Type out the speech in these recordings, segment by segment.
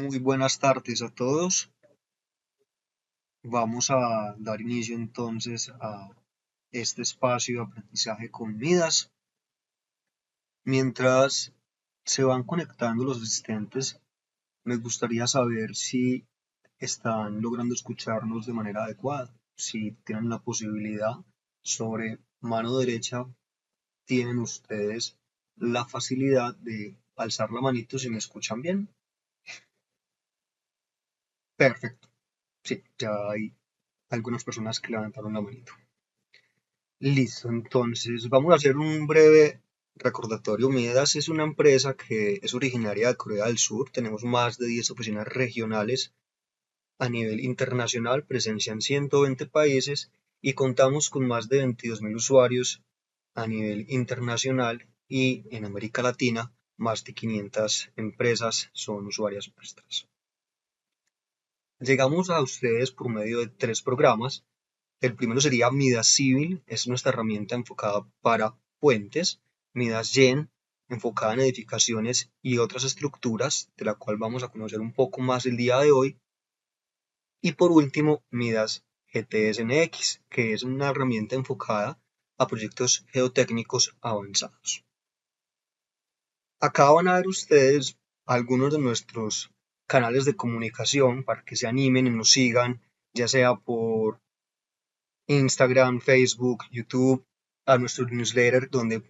Muy buenas tardes a todos. Vamos a dar inicio entonces a este espacio de aprendizaje con Midas. Mientras se van conectando los asistentes, me gustaría saber si están logrando escucharnos de manera adecuada. Si tienen la posibilidad, sobre mano derecha tienen ustedes la facilidad de alzar la manito si me escuchan bien. Perfecto. Sí, ya hay algunas personas que levantaron la manito. Listo, entonces vamos a hacer un breve recordatorio. Midas es una empresa que es originaria de Corea del Sur. Tenemos más de 10 oficinas regionales a nivel internacional, presencia en 120 países y contamos con más de 22.000 usuarios a nivel internacional y en América Latina más de 500 empresas son usuarias nuestras. Llegamos a ustedes por medio de 3 programas. El primero sería Midas Civil, es nuestra herramienta enfocada para puentes. Midas Gen, enfocada en edificaciones y otras estructuras, de la cual vamos a conocer un poco más el día de hoy. Y por último, Midas GTSNX, que es una herramienta enfocada a proyectos geotécnicos avanzados. Acá van a ver ustedes algunos de nuestros canales de comunicación para que se animen y nos sigan, ya sea por Instagram, Facebook, YouTube, a nuestro newsletter donde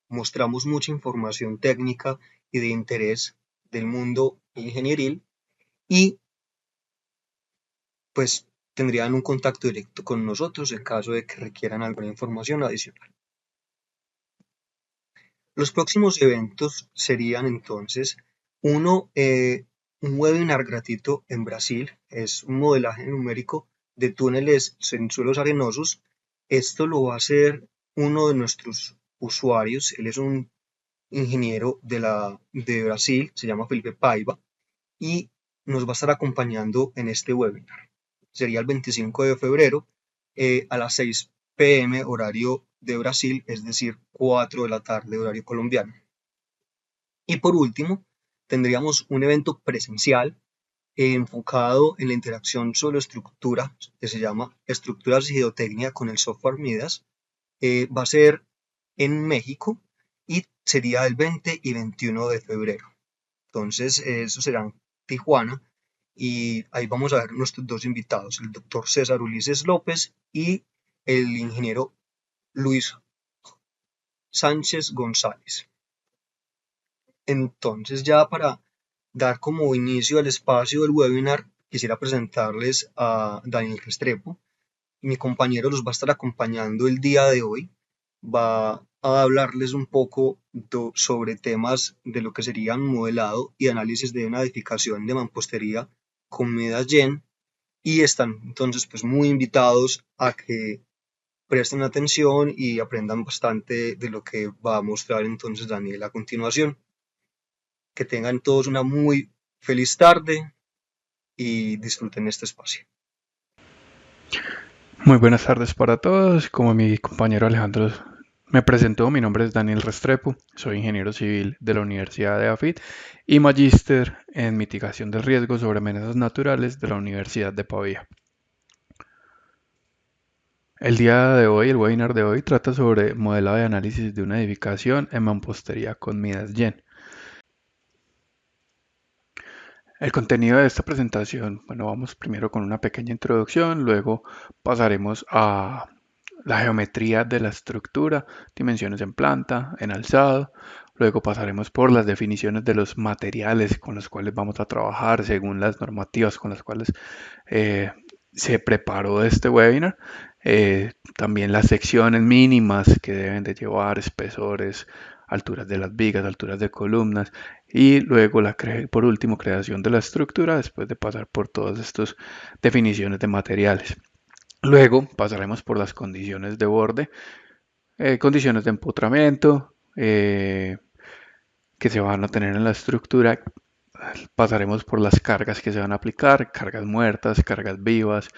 mostramos mucha información técnica y de interés del mundo ingenieril y pues tendrían un contacto directo con nosotros en caso de que requieran alguna información adicional. Los próximos eventos serían entonces uno, un webinar gratuito en Brasil, es un modelaje numérico de túneles en suelos arenosos. Esto lo va a hacer uno de nuestros usuarios, él es un ingeniero de Brasil, se llama Felipe Paiva, y nos va a estar acompañando en este webinar. Sería el 25 de febrero a las 6 p.m. horario de Brasil, es decir, 4 de la tarde horario colombiano. Y por último, tendríamos un evento presencial enfocado en la interacción sobre estructura, que se llama Estructuras y Geotecnia con el software Midas. Va a ser en México y sería el 20 y 21 de febrero. Entonces, eso será en Tijuana y ahí vamos a ver nuestros dos invitados, el doctor César Ulises López y el ingeniero Luis Sánchez González. Entonces, ya para dar como inicio al espacio del webinar, quisiera presentarles a Daniel Restrepo. Mi compañero los va a estar acompañando el día de hoy. Va a hablarles un poco sobre temas de lo que serían modelado y análisis de una edificación de mampostería con Midas Gen y están entonces pues muy invitados a que presten atención y aprendan bastante de lo que va a mostrar entonces Daniel a continuación. Que tengan todos una muy feliz tarde y disfruten este espacio. Muy buenas tardes para todos. Como mi compañero Alejandro me presentó, mi nombre es Daniel Restrepo, soy ingeniero civil de la Universidad de AFIT y magíster en mitigación del riesgo sobre amenazas naturales de la Universidad de Pavía. El día de hoy, el webinar de hoy, trata sobre modelado de análisis de una edificación en mampostería con Midas Gen. El contenido de esta presentación, bueno, vamos primero con una pequeña introducción, luego pasaremos a la geometría de la estructura, dimensiones en planta, en alzado, luego pasaremos por las definiciones de los materiales con los cuales vamos a trabajar según las normativas con las cuales se preparó este webinar, también las secciones mínimas que deben de llevar, espesores, alturas de las vigas, alturas de columnas y luego por último creación de la estructura después de pasar por todas estas definiciones de materiales. Luego pasaremos por las condiciones de borde, condiciones de empotramiento que se van a tener en la estructura. Pasaremos por las cargas que se van a aplicar, cargas muertas, cargas vivas,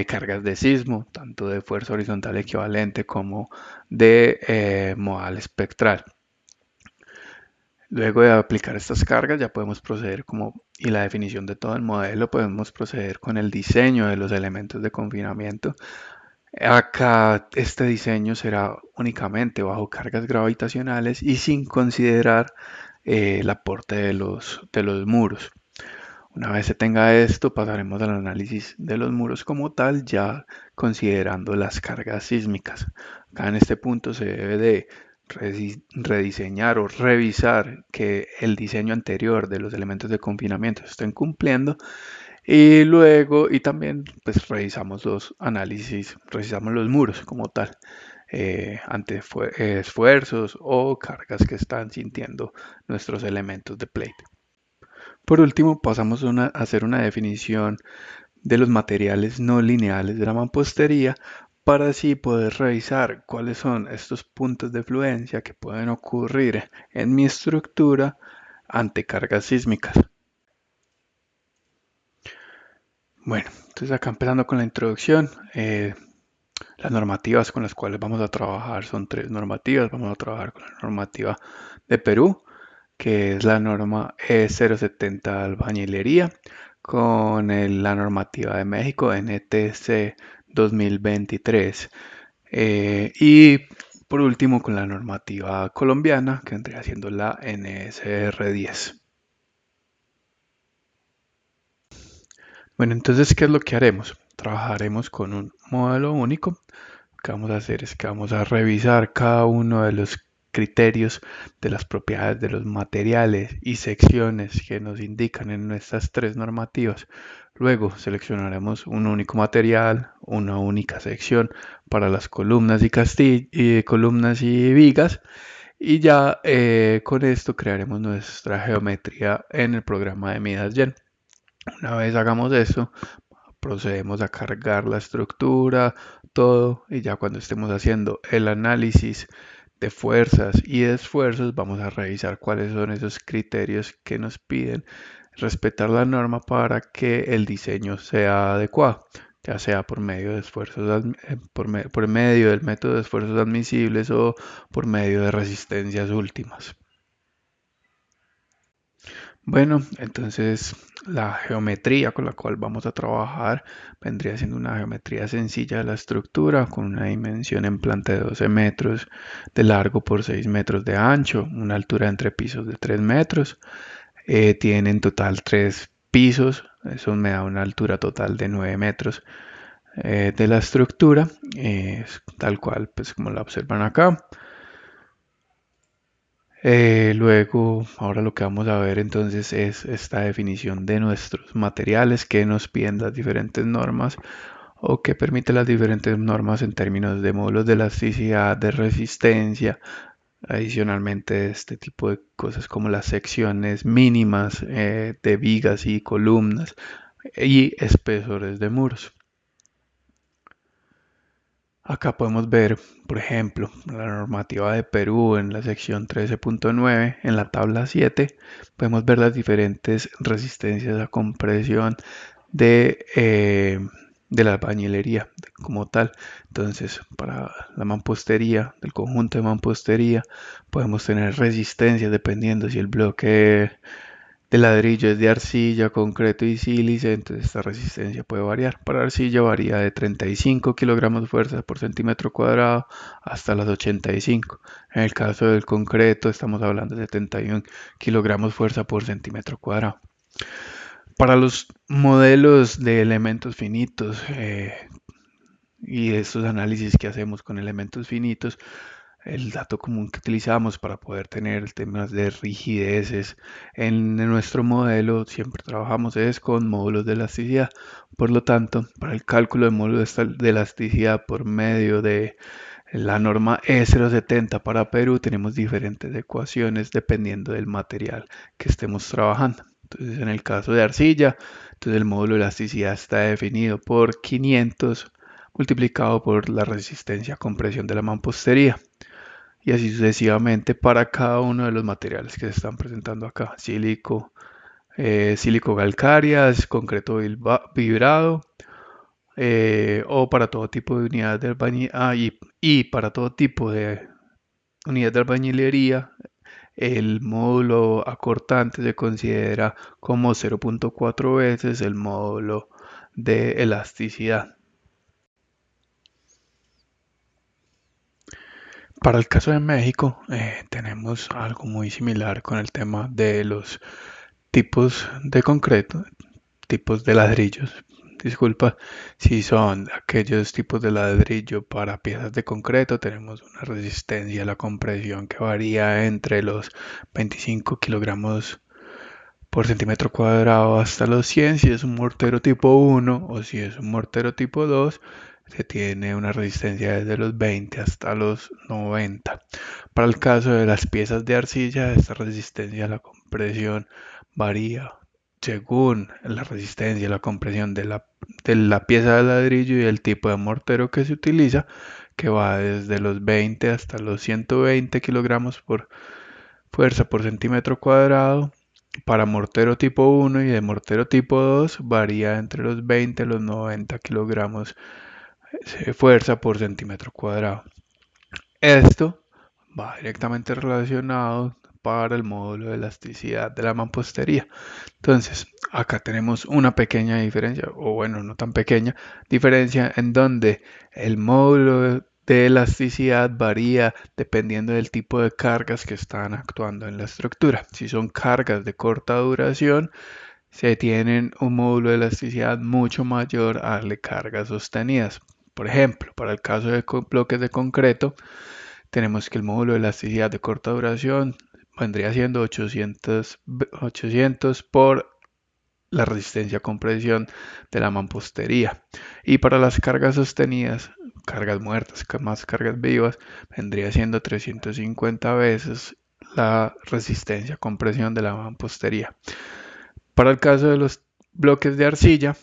cargas de sismo, tanto de fuerza horizontal equivalente como de modal espectral. Luego de aplicar estas cargas ya podemos proceder y la definición de todo el modelo, podemos proceder con el diseño de los elementos de confinamiento. Acá este diseño será únicamente bajo cargas gravitacionales y sin considerar el aporte de los muros. Una vez se tenga esto, pasaremos al análisis de los muros como tal, ya considerando las cargas sísmicas. Acá en este punto se debe de rediseñar o revisar que el diseño anterior de los elementos de confinamiento se estén cumpliendo y luego, y también pues revisamos los análisis, revisamos los muros como tal, ante esfuerzos o cargas que están sintiendo nuestros elementos de plate. Por último, pasamos a hacer una definición de los materiales no lineales de la mampostería para así poder revisar cuáles son estos puntos de fluencia que pueden ocurrir en mi estructura ante cargas sísmicas. Bueno, entonces acá empezando con la introducción, las normativas con las cuales vamos a trabajar son tres normativas. Vamos a trabajar con la normativa de Perú, que es la norma E070 albañilería, con la normativa de México NTC 2023. Y por último con la normativa colombiana, que vendría siendo la NSR10. Bueno, entonces, ¿qué es lo que haremos? Trabajaremos con un modelo único. Lo que vamos a hacer es que vamos a revisar cada uno de los criterios de las propiedades de los materiales y secciones que nos indican en nuestras tres normativas. Luego seleccionaremos un único material, una única sección para las columnas y columnas y vigas. Y ya con esto crearemos nuestra geometría en el programa de Midas-Gen. Una vez hagamos eso, procedemos a cargar la estructura, todo, y ya cuando estemos haciendo el análisis de fuerzas y de esfuerzos, vamos a revisar cuáles son esos criterios que nos piden respetar la norma para que el diseño sea adecuado, ya sea por medio de por medio del método de esfuerzos admisibles o por medio de resistencias últimas. Bueno, entonces la geometría con la cual vamos a trabajar vendría siendo una geometría sencilla de la estructura con una dimensión en planta de 12 metros de largo por 6 metros de ancho, una altura entre pisos de 3 metros. Tiene en total 3 pisos, eso me da una altura total de 9 metros de la estructura, tal cual pues como la observan acá. Luego, ahora lo que vamos a ver entonces es esta definición de nuestros materiales que nos piden las diferentes normas o que permite las diferentes normas en términos de módulos de elasticidad, de resistencia, adicionalmente este tipo de cosas como las secciones mínimas de vigas y columnas y espesores de muros. Acá podemos ver, por ejemplo, la normativa de Perú en la sección 13.9, en la tabla 7, podemos ver las diferentes resistencias a compresión de, eh, de la albañilería como tal. Entonces, para la mampostería, del conjunto de mampostería, podemos tener resistencias dependiendo si el bloque de ladrillo es de arcilla, concreto y sílice, entonces esta resistencia puede variar. Para arcilla varía de 35 kilogramos de fuerza por centímetro cuadrado hasta las 85. En el caso del concreto estamos hablando de 71 kilogramos fuerza por centímetro cuadrado. Para los modelos de elementos finitos y estos análisis que hacemos con elementos finitos, el dato común que utilizamos para poder tener temas de rigideces en nuestro modelo, siempre trabajamos es con módulos de elasticidad. Por lo tanto, para el cálculo de módulos de elasticidad por medio de la norma E070 para Perú, tenemos diferentes ecuaciones dependiendo del material que estemos trabajando. Entonces, en el caso de arcilla, entonces el módulo de elasticidad está definido por 500 multiplicado por la resistencia a compresión de la mampostería y así sucesivamente para cada uno de los materiales que se están presentando acá. Sílico calcáreas, concreto vibrado, o para todo tipo de unidades de y para todo tipo de unidades de albañilería, el módulo acortante se considera como 0.4 veces el módulo de elasticidad. Para el caso de México, tenemos algo muy similar con el tema de los tipos de concreto, tipos de ladrillos. Disculpa, si son aquellos tipos de ladrillo para piezas de concreto, tenemos una resistencia a la compresión que varía entre los 25 kilogramos por centímetro cuadrado hasta los 100 si es un mortero tipo 1 o si es un mortero tipo 2 se tiene una resistencia desde los 20 hasta los 90. Para el caso de las piezas de arcilla, esta resistencia a la compresión varía según la resistencia a la compresión de la pieza de ladrillo y el tipo de mortero que se utiliza, que va desde los 20 hasta los 120 kilogramos por fuerza por centímetro cuadrado. Para mortero tipo 1 y de mortero tipo 2 varía entre los 20 y los 90 kilogramos de fuerza por centímetro cuadrado. Esto va directamente relacionado para el módulo de elasticidad de la mampostería. Entonces, acá tenemos una pequeña diferencia, o bueno, no tan pequeña diferencia, en donde el módulo de elasticidad varía dependiendo del tipo de cargas que están actuando en la estructura. Si son cargas de corta duración, se tienen un módulo de elasticidad mucho mayor al de cargas sostenidas. Por ejemplo, para el caso de bloques de concreto, tenemos que el módulo de elasticidad de corta duración vendría siendo 800 por la resistencia a compresión de la mampostería. Y para las cargas sostenidas, cargas muertas, más cargas vivas, vendría siendo 350 veces la resistencia a compresión de la mampostería. Para el caso de los bloques de arcilla,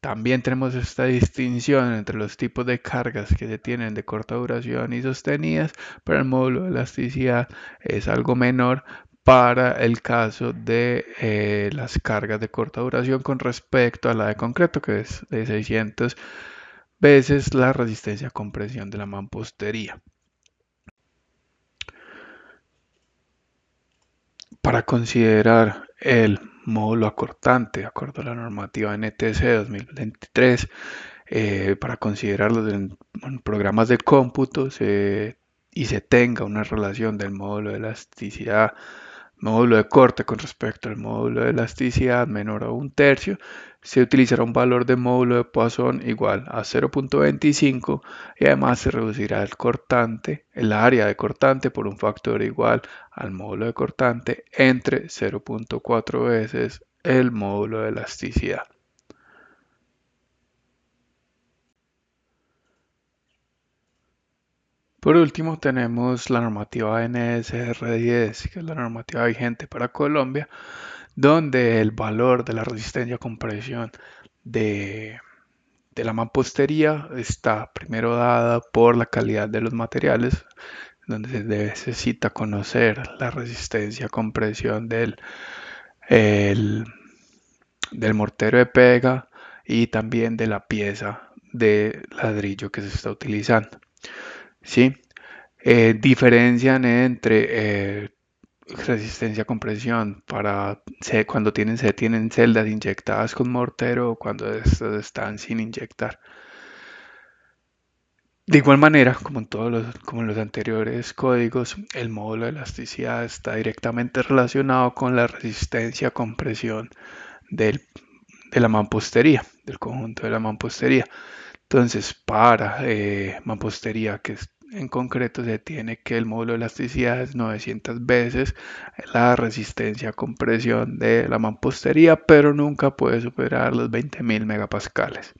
también tenemos esta distinción entre los tipos de cargas que se tienen de corta duración y sostenidas, pero el módulo de elasticidad es algo menor para el caso de las cargas de corta duración con respecto a la de concreto, que es de 600 veces la resistencia a compresión de la mampostería. Para considerar el módulo acortante, de acuerdo a la normativa NTC 2023, para considerarlos en programas de cómputo y se tenga una relación del módulo de elasticidad, módulo de corte con respecto al módulo de elasticidad menor a un tercio, se utilizará un valor de módulo de Poisson igual a 0.25 y además se reducirá el área de cortante por un factor igual al módulo de cortante entre 0.4 veces el módulo de elasticidad. Por último, tenemos la normativa NSR10, que es la normativa vigente para Colombia, donde el valor de la resistencia a compresión de, de la mampostería está primero dada por la calidad de los materiales, donde se necesita conocer la resistencia a compresión el- del mortero de pega y también de la pieza de ladrillo que se está utilizando. ¿Sí? Diferencian entre resistencia a compresión para cuando se tienen celdas inyectadas con mortero o cuando estas están sin inyectar. De igual manera, como en los anteriores códigos, el módulo de elasticidad está directamente relacionado con la resistencia a compresión del, de la mampostería, del conjunto de la mampostería. Entonces, para mampostería que en concreto se tiene que el módulo de elasticidad es 900 veces la resistencia a compresión de la mampostería, pero nunca puede superar los 20.000 megapascales.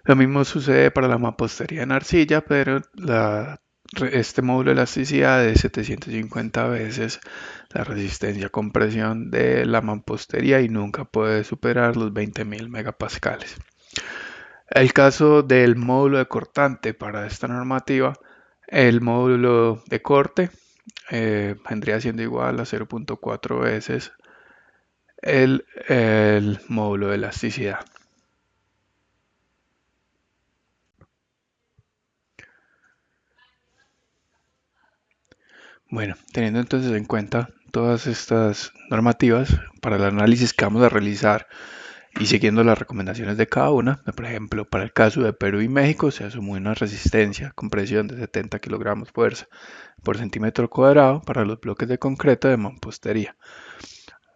Lo mismo sucede para la mampostería en arcilla, pero este módulo de elasticidad es 750 veces la resistencia a compresión de la mampostería y nunca puede superar los 20.000 megapascales. El caso del módulo de cortante para esta normativa, el módulo de corte vendría siendo igual a 0.4 veces el módulo de elasticidad. Bueno, teniendo entonces en cuenta todas estas normativas para el análisis que vamos a realizar y siguiendo las recomendaciones de cada una, por ejemplo, para el caso de Perú y México se asume una resistencia con presión de 70 kilogramos fuerza por centímetro cuadrado para los bloques de concreto de mampostería,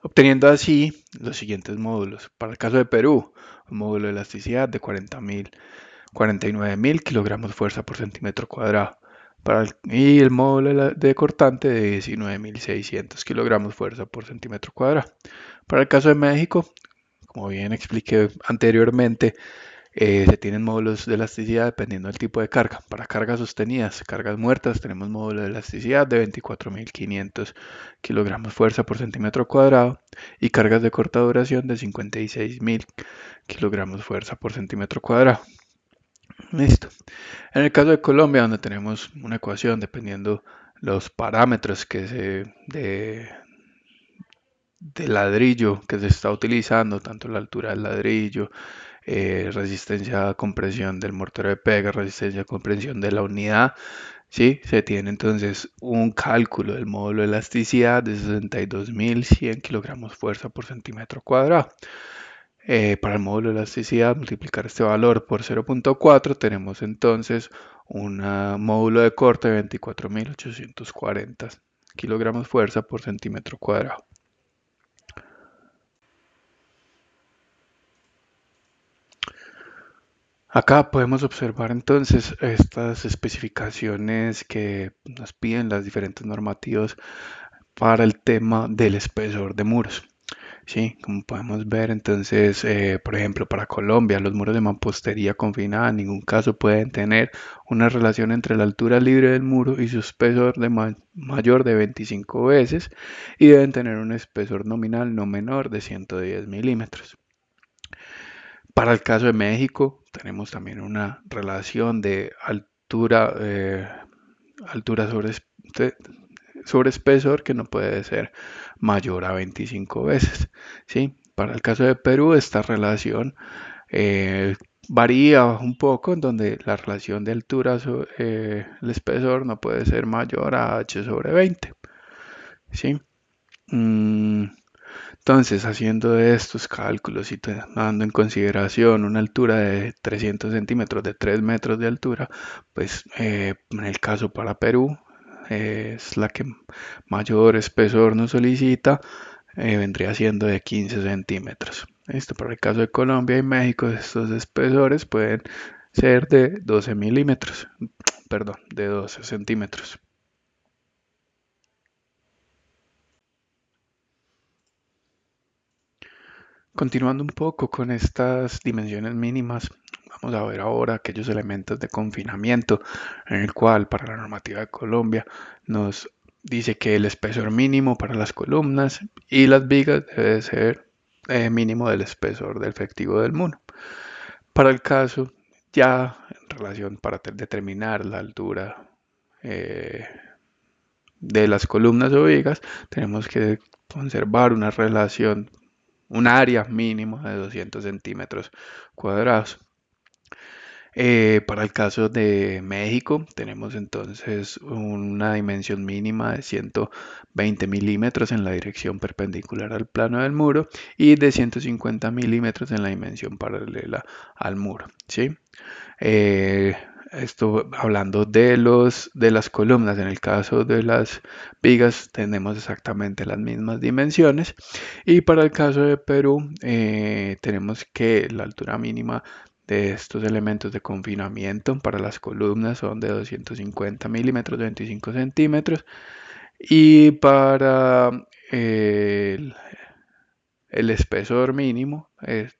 obteniendo así los siguientes módulos. Para el caso de Perú, un módulo de elasticidad de 49.000 kilogramos fuerza por centímetro cuadrado. Y el módulo de cortante de 19.600 kilogramos fuerza por centímetro cuadrado. Para el caso de México, como bien expliqué anteriormente, se tienen módulos de elasticidad dependiendo del tipo de carga. Para cargas sostenidas, cargas muertas, tenemos módulo de elasticidad de 24.500 kilogramos fuerza por centímetro cuadrado y cargas de corta duración de 56.000 kilogramos fuerza por centímetro cuadrado. Listo. En el caso de Colombia, donde tenemos una ecuación dependiendo los parámetros de ladrillo que se está utilizando, tanto la altura del ladrillo, resistencia a compresión del mortero de pega, resistencia a compresión de la unidad, ¿sí? Se tiene entonces un cálculo del módulo de elasticidad de 62.100 kilogramos fuerza por centímetro cuadrado. Para el módulo de elasticidad, multiplicar este valor por 0.4, tenemos entonces un módulo de corte de 24.840 kilogramos fuerza por centímetro cuadrado. Acá podemos observar entonces estas especificaciones que nos piden las diferentes normativas para el tema del espesor de muros. Sí, como podemos ver entonces, por ejemplo, para Colombia, los muros de mampostería confinada en ningún caso pueden tener una relación entre la altura libre del muro y su espesor mayor de 25 veces y deben tener un espesor nominal no menor de 110 milímetros. Para el caso de México, tenemos también una relación de altura sobre espesor que no puede ser mayor a 25 veces. ¿Sí? Para el caso de Perú, esta relación eh, varía un poco, en donde la relación de altura sobre el espesor no puede ser mayor a h sobre 20. ¿Sí? Mm, entonces, haciendo estos cálculos y tomando en consideración una altura de 300 centímetros, de 3 metros de altura, pues en el caso para Perú es la que mayor espesor nos solicita, vendría siendo de 15 centímetros. Esto para el caso de Colombia y México, estos espesores pueden ser de 12 milímetros, perdón, de 12 centímetros. Continuando un poco con estas dimensiones mínimas, vamos a ver ahora aquellos elementos de confinamiento en el cual para la normativa de Colombia nos dice que el espesor mínimo para las columnas y las vigas debe ser mínimo del espesor del efectivo del muro. Para el caso, ya en relación para determinar la altura eh, de las columnas o vigas, tenemos que conservar una relación, un área mínimo de 200 centímetros cuadrados. Para el caso de México, tenemos entonces una dimensión mínima de 120 milímetros en la dirección perpendicular al plano del muro y de 150 milímetros en la dimensión paralela al muro, ¿sí? Eh, Esto hablando de las columnas. En el caso de las vigas tenemos exactamente las mismas dimensiones y para el caso de Perú tenemos que la altura mínima de estos elementos de confinamiento para las columnas son de 250 milímetros, 25 centímetros, y para el espesor mínimo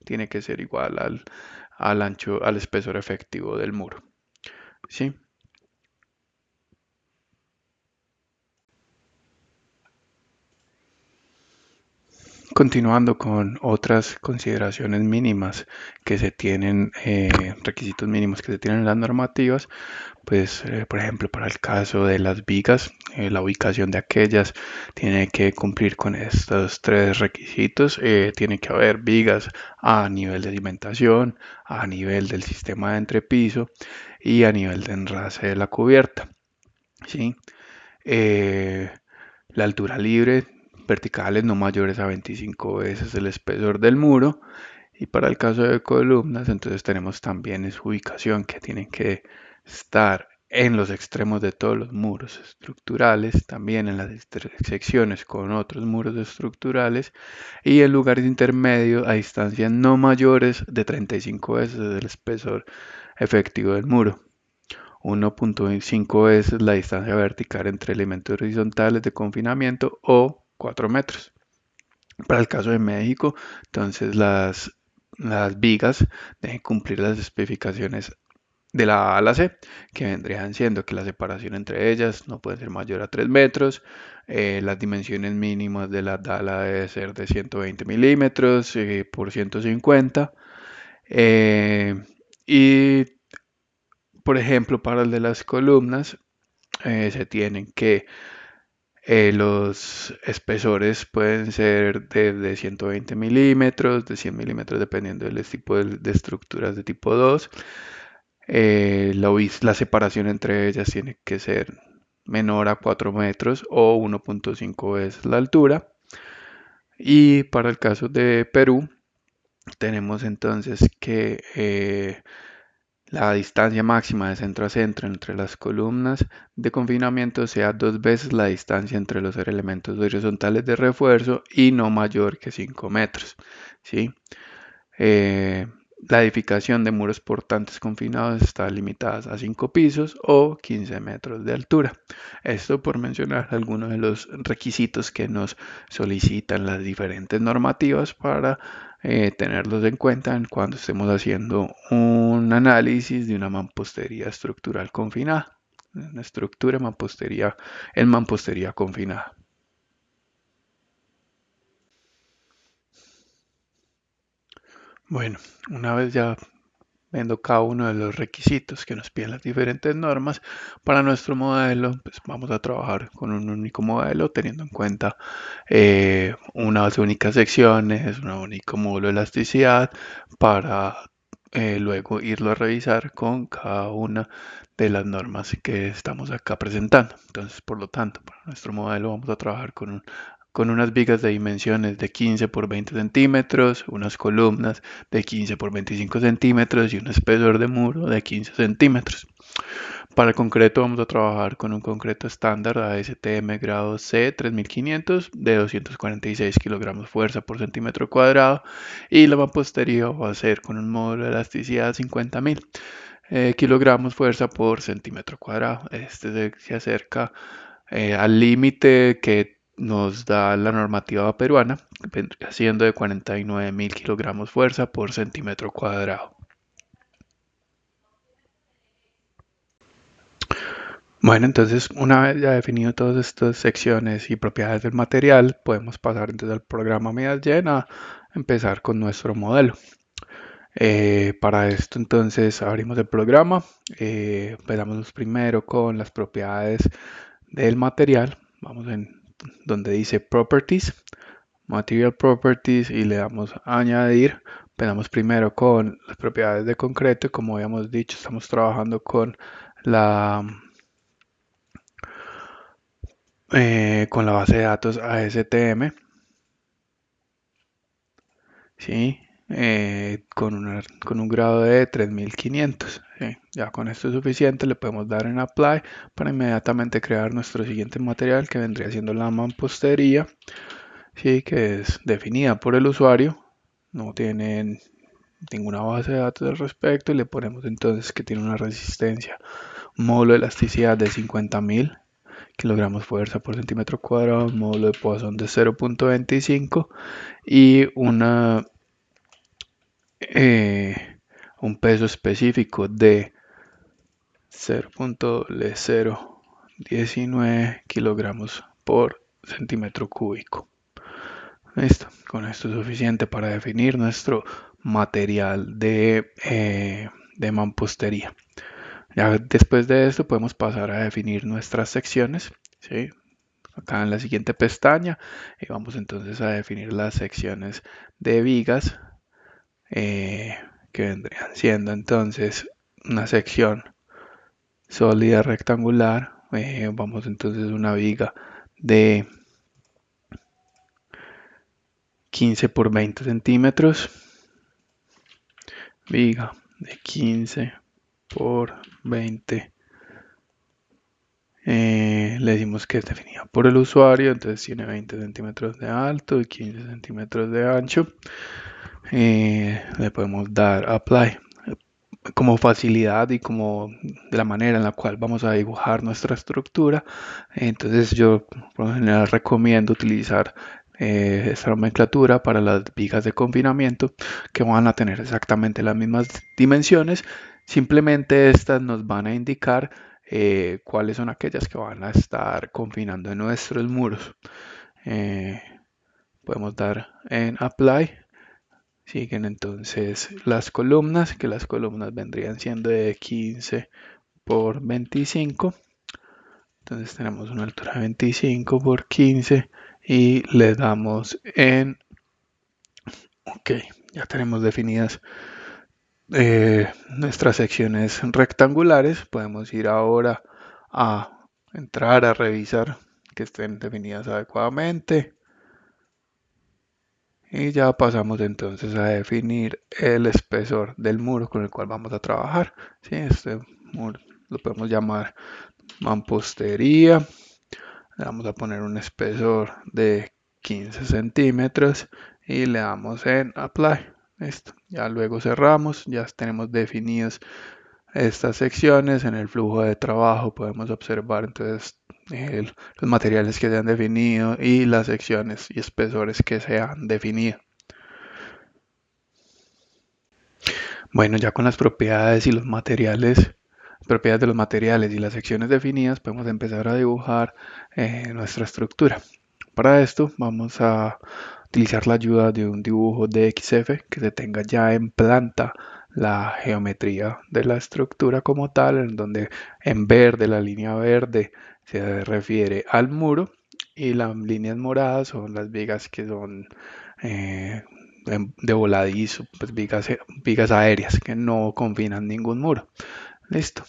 tiene que ser igual al ancho, al espesor efectivo del muro. ¿Sí? Continuando con otras consideraciones mínimas que se tienen, requisitos mínimos que se tienen en las normativas, pues por ejemplo para el caso de las vigas, la ubicación de aquellas tiene que cumplir con estos tres requisitos. Tiene que haber vigas a nivel de cimentación, a nivel del sistema de entrepiso y a nivel de enrase de la cubierta. ¿Sí? Eh, la altura libre, verticales no mayores a 25 veces el espesor del muro. Y para el caso de columnas, entonces tenemos también su ubicación, que tienen que estar en los extremos de todos los muros estructurales, también en las intersecciones con otros muros estructurales y en lugares intermedios a distancias no mayores de 35 veces el espesor efectivo del muro. 1.5 veces la distancia vertical entre elementos horizontales de confinamiento o 4 metros. Para el caso de México, entonces las vigas deben cumplir las especificaciones de la A a la C, que vendrían siendo que la separación entre ellas no puede ser mayor a 3 metros, las dimensiones mínimas de la dala debe ser de 120 milímetros por 150, eh, y por ejemplo para el de las columnas se tienen que los espesores pueden ser de 120 milímetros, de 100 milímetros, dependiendo del tipo de estructuras de tipo 2. La separación entre ellas tiene que ser menor a 4 metros o 1.5 veces la altura. Y para el caso de Perú, tenemos entonces que la distancia máxima de centro a centro entre las columnas de confinamiento sea 2 veces la distancia entre los elementos horizontales de refuerzo y no mayor que 5 metros. ¿Sí? Eh, la edificación de muros portantes confinados está limitada a 5 pisos o 15 metros de altura. Esto por mencionar algunos de los requisitos que nos solicitan las diferentes normativas para tenerlos en cuenta cuando estemos haciendo un análisis de una mampostería estructural confinada. Una estructura en mampostería confinada. Bueno, una vez ya viendo cada uno de los requisitos que nos piden las diferentes normas para nuestro modelo, pues vamos a trabajar con un único modelo teniendo en cuenta unas únicas secciones, un único módulo de elasticidad para luego irlo a revisar con cada una de las normas que estamos acá presentando. Entonces, por lo tanto, para nuestro modelo vamos a trabajar con unas vigas de dimensiones de 15 por 20 centímetros, unas columnas de 15 por 25 centímetros y un espesor de muro de 15 centímetros. Para el concreto vamos a trabajar con un concreto estándar ASTM grado C 3500 de 246 kilogramos fuerza por centímetro cuadrado y la mampostería va a ser con un módulo de elasticidad 50.000 kilogramos fuerza por centímetro cuadrado. Este se acerca al límite que nos da la normativa peruana, siendo de 49.000 kilogramos fuerza por centímetro cuadrado. Bueno, entonces una vez ya definido todas estas secciones y propiedades del material, podemos pasar entonces al programa medidas llena a empezar con nuestro modelo. Para esto entonces abrimos el programa, empezamos primero con las propiedades del material, vamos en donde dice Properties, Material Properties y le damos a añadir. Empezamos primero con las propiedades de concreto, como habíamos dicho estamos trabajando con la base de datos ASTM, ¿sí? Con un grado de 3500. ¿Sí? Ya con esto es suficiente, le podemos dar en Apply para inmediatamente crear nuestro siguiente material que vendría siendo la mampostería, ¿sí? Que es definida por el usuario, no tiene ninguna base de datos al respecto y le ponemos entonces que tiene una resistencia, un módulo de elasticidad de 50.000 kilogramos fuerza por centímetro cuadrado, un módulo de Poisson de 0.25 y un peso específico de 0.019 kilogramos por centímetro cúbico. Listo, con esto es suficiente para definir nuestro material de mampostería. Ya después de esto podemos pasar a definir nuestras secciones, ¿sí? Acá en la siguiente pestaña y vamos entonces a definir las secciones de vigas eh, que vendrían siendo entonces una sección sólida rectangular Vamos entonces a una viga de 15 por 20 centímetros. Viga de 15 por 20. Le decimos que es definida por el usuario, entonces tiene 20 centímetros de alto y 15 centímetros de ancho. Le podemos dar apply como facilidad y como de la manera en la cual vamos a dibujar nuestra estructura. Entonces yo por lo general recomiendo utilizar esta nomenclatura para las vigas de confinamiento, que van a tener exactamente las mismas dimensiones. Simplemente estas nos van a indicar cuáles son aquellas que van a estar confinando en nuestros muros. Podemos dar en apply. Siguen entonces las columnas, que las columnas vendrían siendo de 15 por 25. Entonces tenemos una altura de 25 por 15 y le damos en OK. Ya tenemos definidas nuestras secciones rectangulares. Podemos ir ahora a entrar a revisar que estén definidas adecuadamente. Y ya pasamos entonces a definir el espesor del muro con el cual vamos a trabajar. ¿Sí? Este muro lo podemos llamar mampostería. Le vamos a poner un espesor de 15 centímetros y le damos en apply. Listo. Ya luego cerramos. Ya tenemos definidos estas secciones. En el flujo de trabajo podemos observar entonces los materiales que se han definido y las secciones y espesores que se han definido. Bueno, ya con las propiedades y los materiales, propiedades de los materiales y las secciones definidas, podemos empezar a dibujar nuestra estructura. Para esto vamos a utilizar la ayuda de un dibujo de XF que se tenga ya en planta la geometría de la estructura como tal, en donde en verde, la línea verde se refiere al muro y las líneas moradas son las vigas que son de voladizo, pues vigas aéreas que no confinan ningún muro. Listo.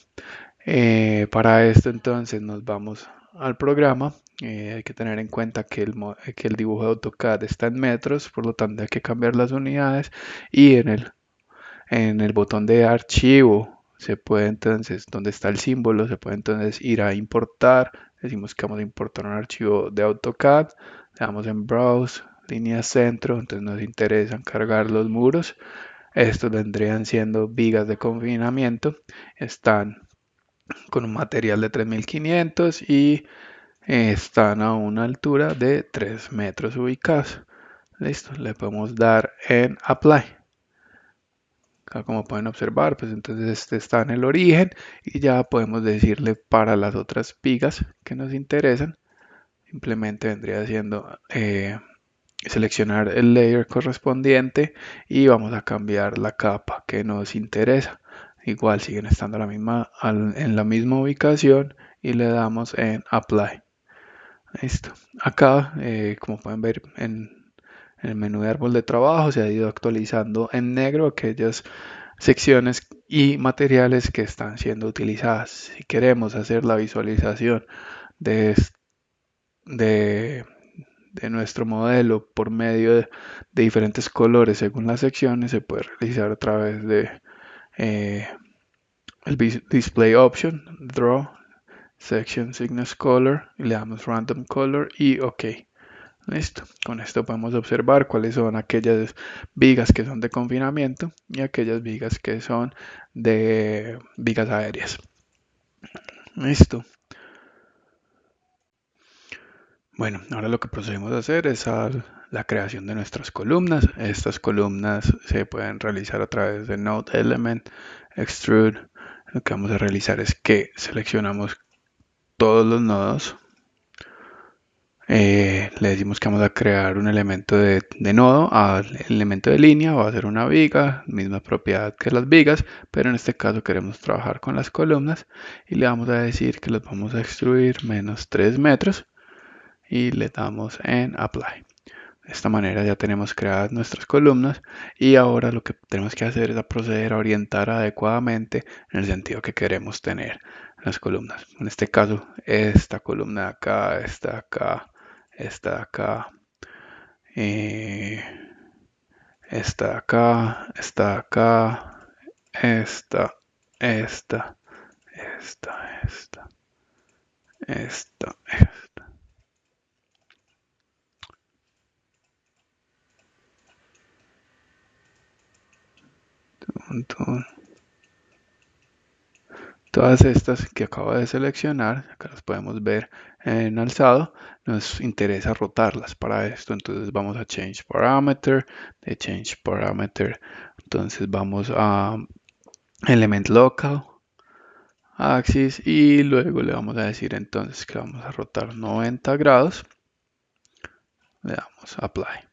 Para esto entonces nos vamos al programa. Hay que tener en cuenta que el dibujo de AutoCAD está en metros, por lo tanto hay que cambiar las unidades y en el botón de archivo se puede entonces, donde está el símbolo, se puede entonces ir a importar. Decimos que vamos a importar un archivo de AutoCAD, le damos en Browse, línea centro, entonces nos interesan cargar los muros. Estos vendrían siendo vigas de confinamiento, están con un material de 3500 y están a una altura de 3 metros ubicados. Listo, le podemos dar en Apply. Acá como pueden observar, pues entonces este está en el origen y ya podemos decirle para las otras vigas que nos interesan. Simplemente vendría siendo seleccionar el layer correspondiente y vamos a cambiar la capa que nos interesa. Igual siguen estando en la misma ubicación y le damos en Apply. Listo. Acá, como pueden ver en el menú de árbol de trabajo, se ha ido actualizando en negro aquellas secciones y materiales que están siendo utilizadas. Si queremos hacer la visualización de, de, de nuestro modelo por medio de diferentes colores según las secciones, se puede realizar a través de el Display Option, Draw, Section Signals Color, y le damos Random Color y OK. Listo. Con esto podemos observar cuáles son aquellas vigas que son de confinamiento y aquellas vigas que son de vigas aéreas. Listo. Bueno, ahora lo que procedemos a hacer es la creación de nuestras columnas. Estas columnas se pueden realizar a través de Node Element, Extrude. Lo que vamos a realizar es que seleccionamos todos los nodos. Le decimos que vamos a crear un elemento de nodo al elemento de línea, va a ser una viga, misma propiedad que las vigas, pero en este caso queremos trabajar con las columnas y le vamos a decir que los vamos a extruir menos 3 metros y le damos en Apply. De esta manera ya tenemos creadas nuestras columnas y ahora lo que tenemos que hacer es proceder a orientar adecuadamente en el sentido que queremos tener las columnas. En este caso, esta columna de acá, esta de acá, esta de acá, eh, esta de acá, esta de acá, esta, esta, esta. Todas estas que acabo de seleccionar, acá las podemos ver en alzado, nos interesa rotarlas para esto, entonces vamos a Change Parameter, de Change Parameter, entonces vamos a Element Local, Axis y luego le vamos a decir entonces que vamos a rotar 90 grados, le damos Apply.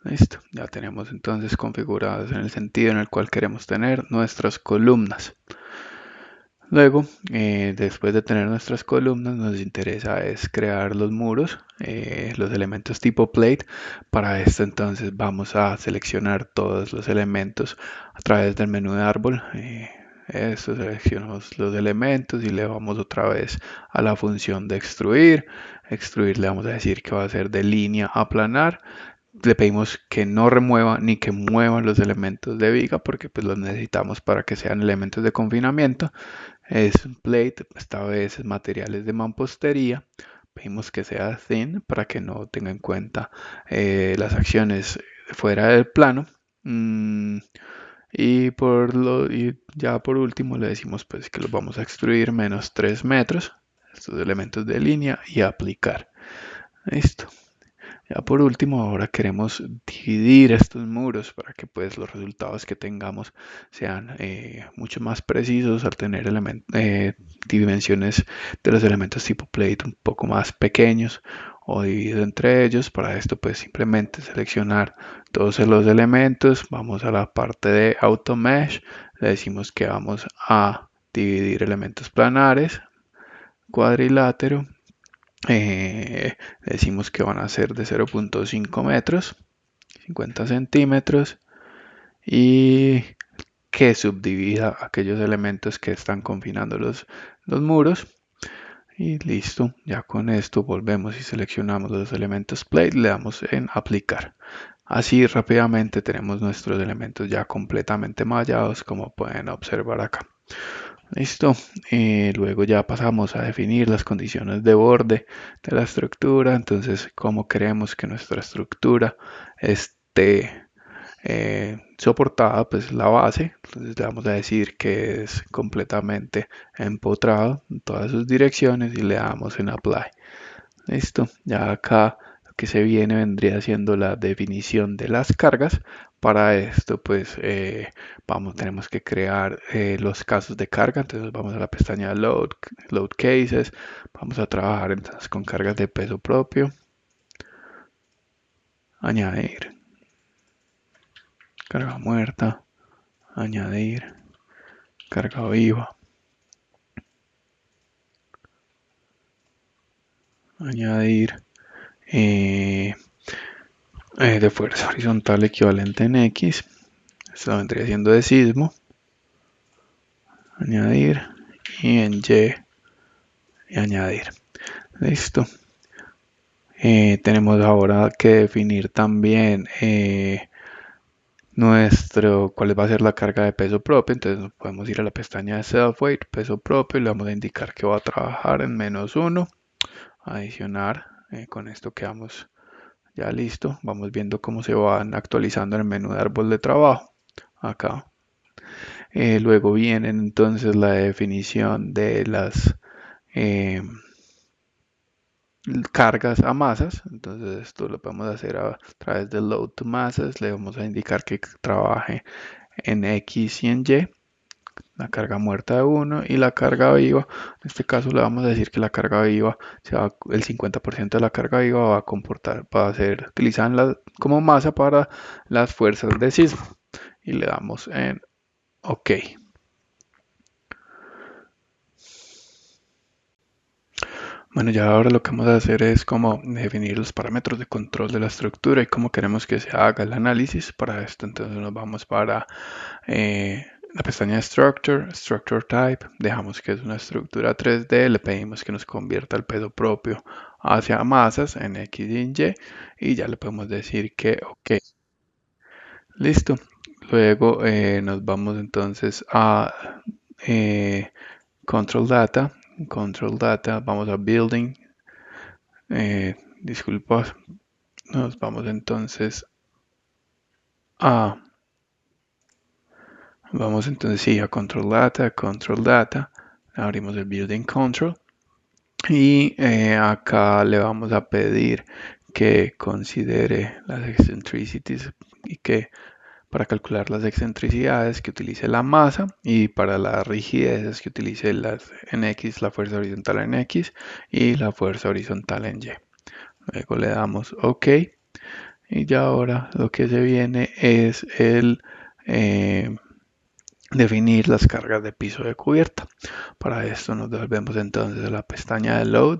Listo, ya tenemos entonces configuradas en el sentido en el cual queremos tener nuestras columnas. Luego, después de tener nuestras columnas, nos interesa es crear los muros, los elementos tipo plate. Para esto entonces vamos a seleccionar todos los elementos a través del menú de árbol. Esto seleccionamos los elementos y le vamos otra vez a la función de extruir. Extruir le vamos a decir que va a ser de línea a planar. Le pedimos que no remueva ni que mueva los elementos de viga porque pues los necesitamos para que sean elementos de confinamiento. Es un plate, esta vez es materiales de mampostería. Pedimos que sea thin para que no tenga en cuenta las acciones fuera del plano. Y ya por último le decimos pues que los vamos a extruir menos 3 metros, estos elementos de línea y aplicar. Listo. Ya por último, ahora queremos dividir estos muros para que pues los resultados que tengamos sean mucho más precisos al tener dimensiones de los elementos tipo plate un poco más pequeños o dividido entre ellos. Para esto pues simplemente seleccionar todos los elementos, vamos a la parte de Auto Mesh, le decimos que vamos a dividir elementos planares, cuadrilátero. Decimos que van a ser de 0.5 metros, 50 centímetros, y que subdivida aquellos elementos que están confinando los muros. Y listo, ya con esto volvemos y seleccionamos los elementos plate, le damos en aplicar. Así rápidamente tenemos nuestros elementos ya completamente mallados, como pueden observar acá. Listo. Luego ya pasamos a definir las condiciones de borde de la estructura. Entonces, cómo queremos que nuestra estructura esté soportada, pues la base. Entonces le vamos a decir que es completamente empotrado en todas sus direcciones y le damos en Apply. Listo. Ya acá lo que se viene vendría siendo la definición de las cargas. Para esto, pues tenemos que crear los casos de carga. Entonces vamos a la pestaña Load Cases. Vamos a trabajar entonces con cargas de peso propio. Añadir. Carga muerta. Añadir. Carga viva. Añadir. De fuerza horizontal equivalente en X. Esto vendría siendo de sismo. Añadir. Y en y añadir. Listo. Tenemos ahora que definir también cuál va a ser la carga de peso propio. Entonces podemos ir a la pestaña de Self Weight, peso propio, y le vamos a indicar que va a trabajar en -1. Adicionar. Con esto quedamos ya listo. Vamos viendo cómo se van actualizando en el menú de árbol de trabajo. Acá. Luego viene entonces la definición de las cargas a masas. Entonces esto lo podemos hacer a través de Load to Masses. Le vamos a indicar que trabaje en X y en Y. La carga muerta de 1 y la carga viva. En este caso le vamos a decir que la carga viva, el 50% de la carga viva va a ser utilizada como masa para las fuerzas de sismo. Y le damos en OK. Bueno, ya ahora lo que vamos a hacer es como definir los parámetros de control de la estructura y cómo queremos que se haga el análisis. Para esto entonces nos vamos para la pestaña de Structure Type, dejamos que es una estructura 3D, le pedimos que nos convierta el peso propio hacia masas en X y en Y ya le podemos decir que OK. Listo. Luego nos vamos entonces a eh, Control Data. Control Data, vamos a Building. Disculpa, nos vamos entonces a Vamos entonces sí a Control Data, abrimos el Building Control y acá le vamos a pedir que considere las eccentricities y que para calcular las excentricidades que utilice la masa y para las rigidezes que utilice las en X, la fuerza horizontal en X y la fuerza horizontal en Y. Luego le damos OK y ya ahora lo que se viene es el definir las cargas de piso de cubierta. Para esto nos devolvemos entonces a la pestaña de Load.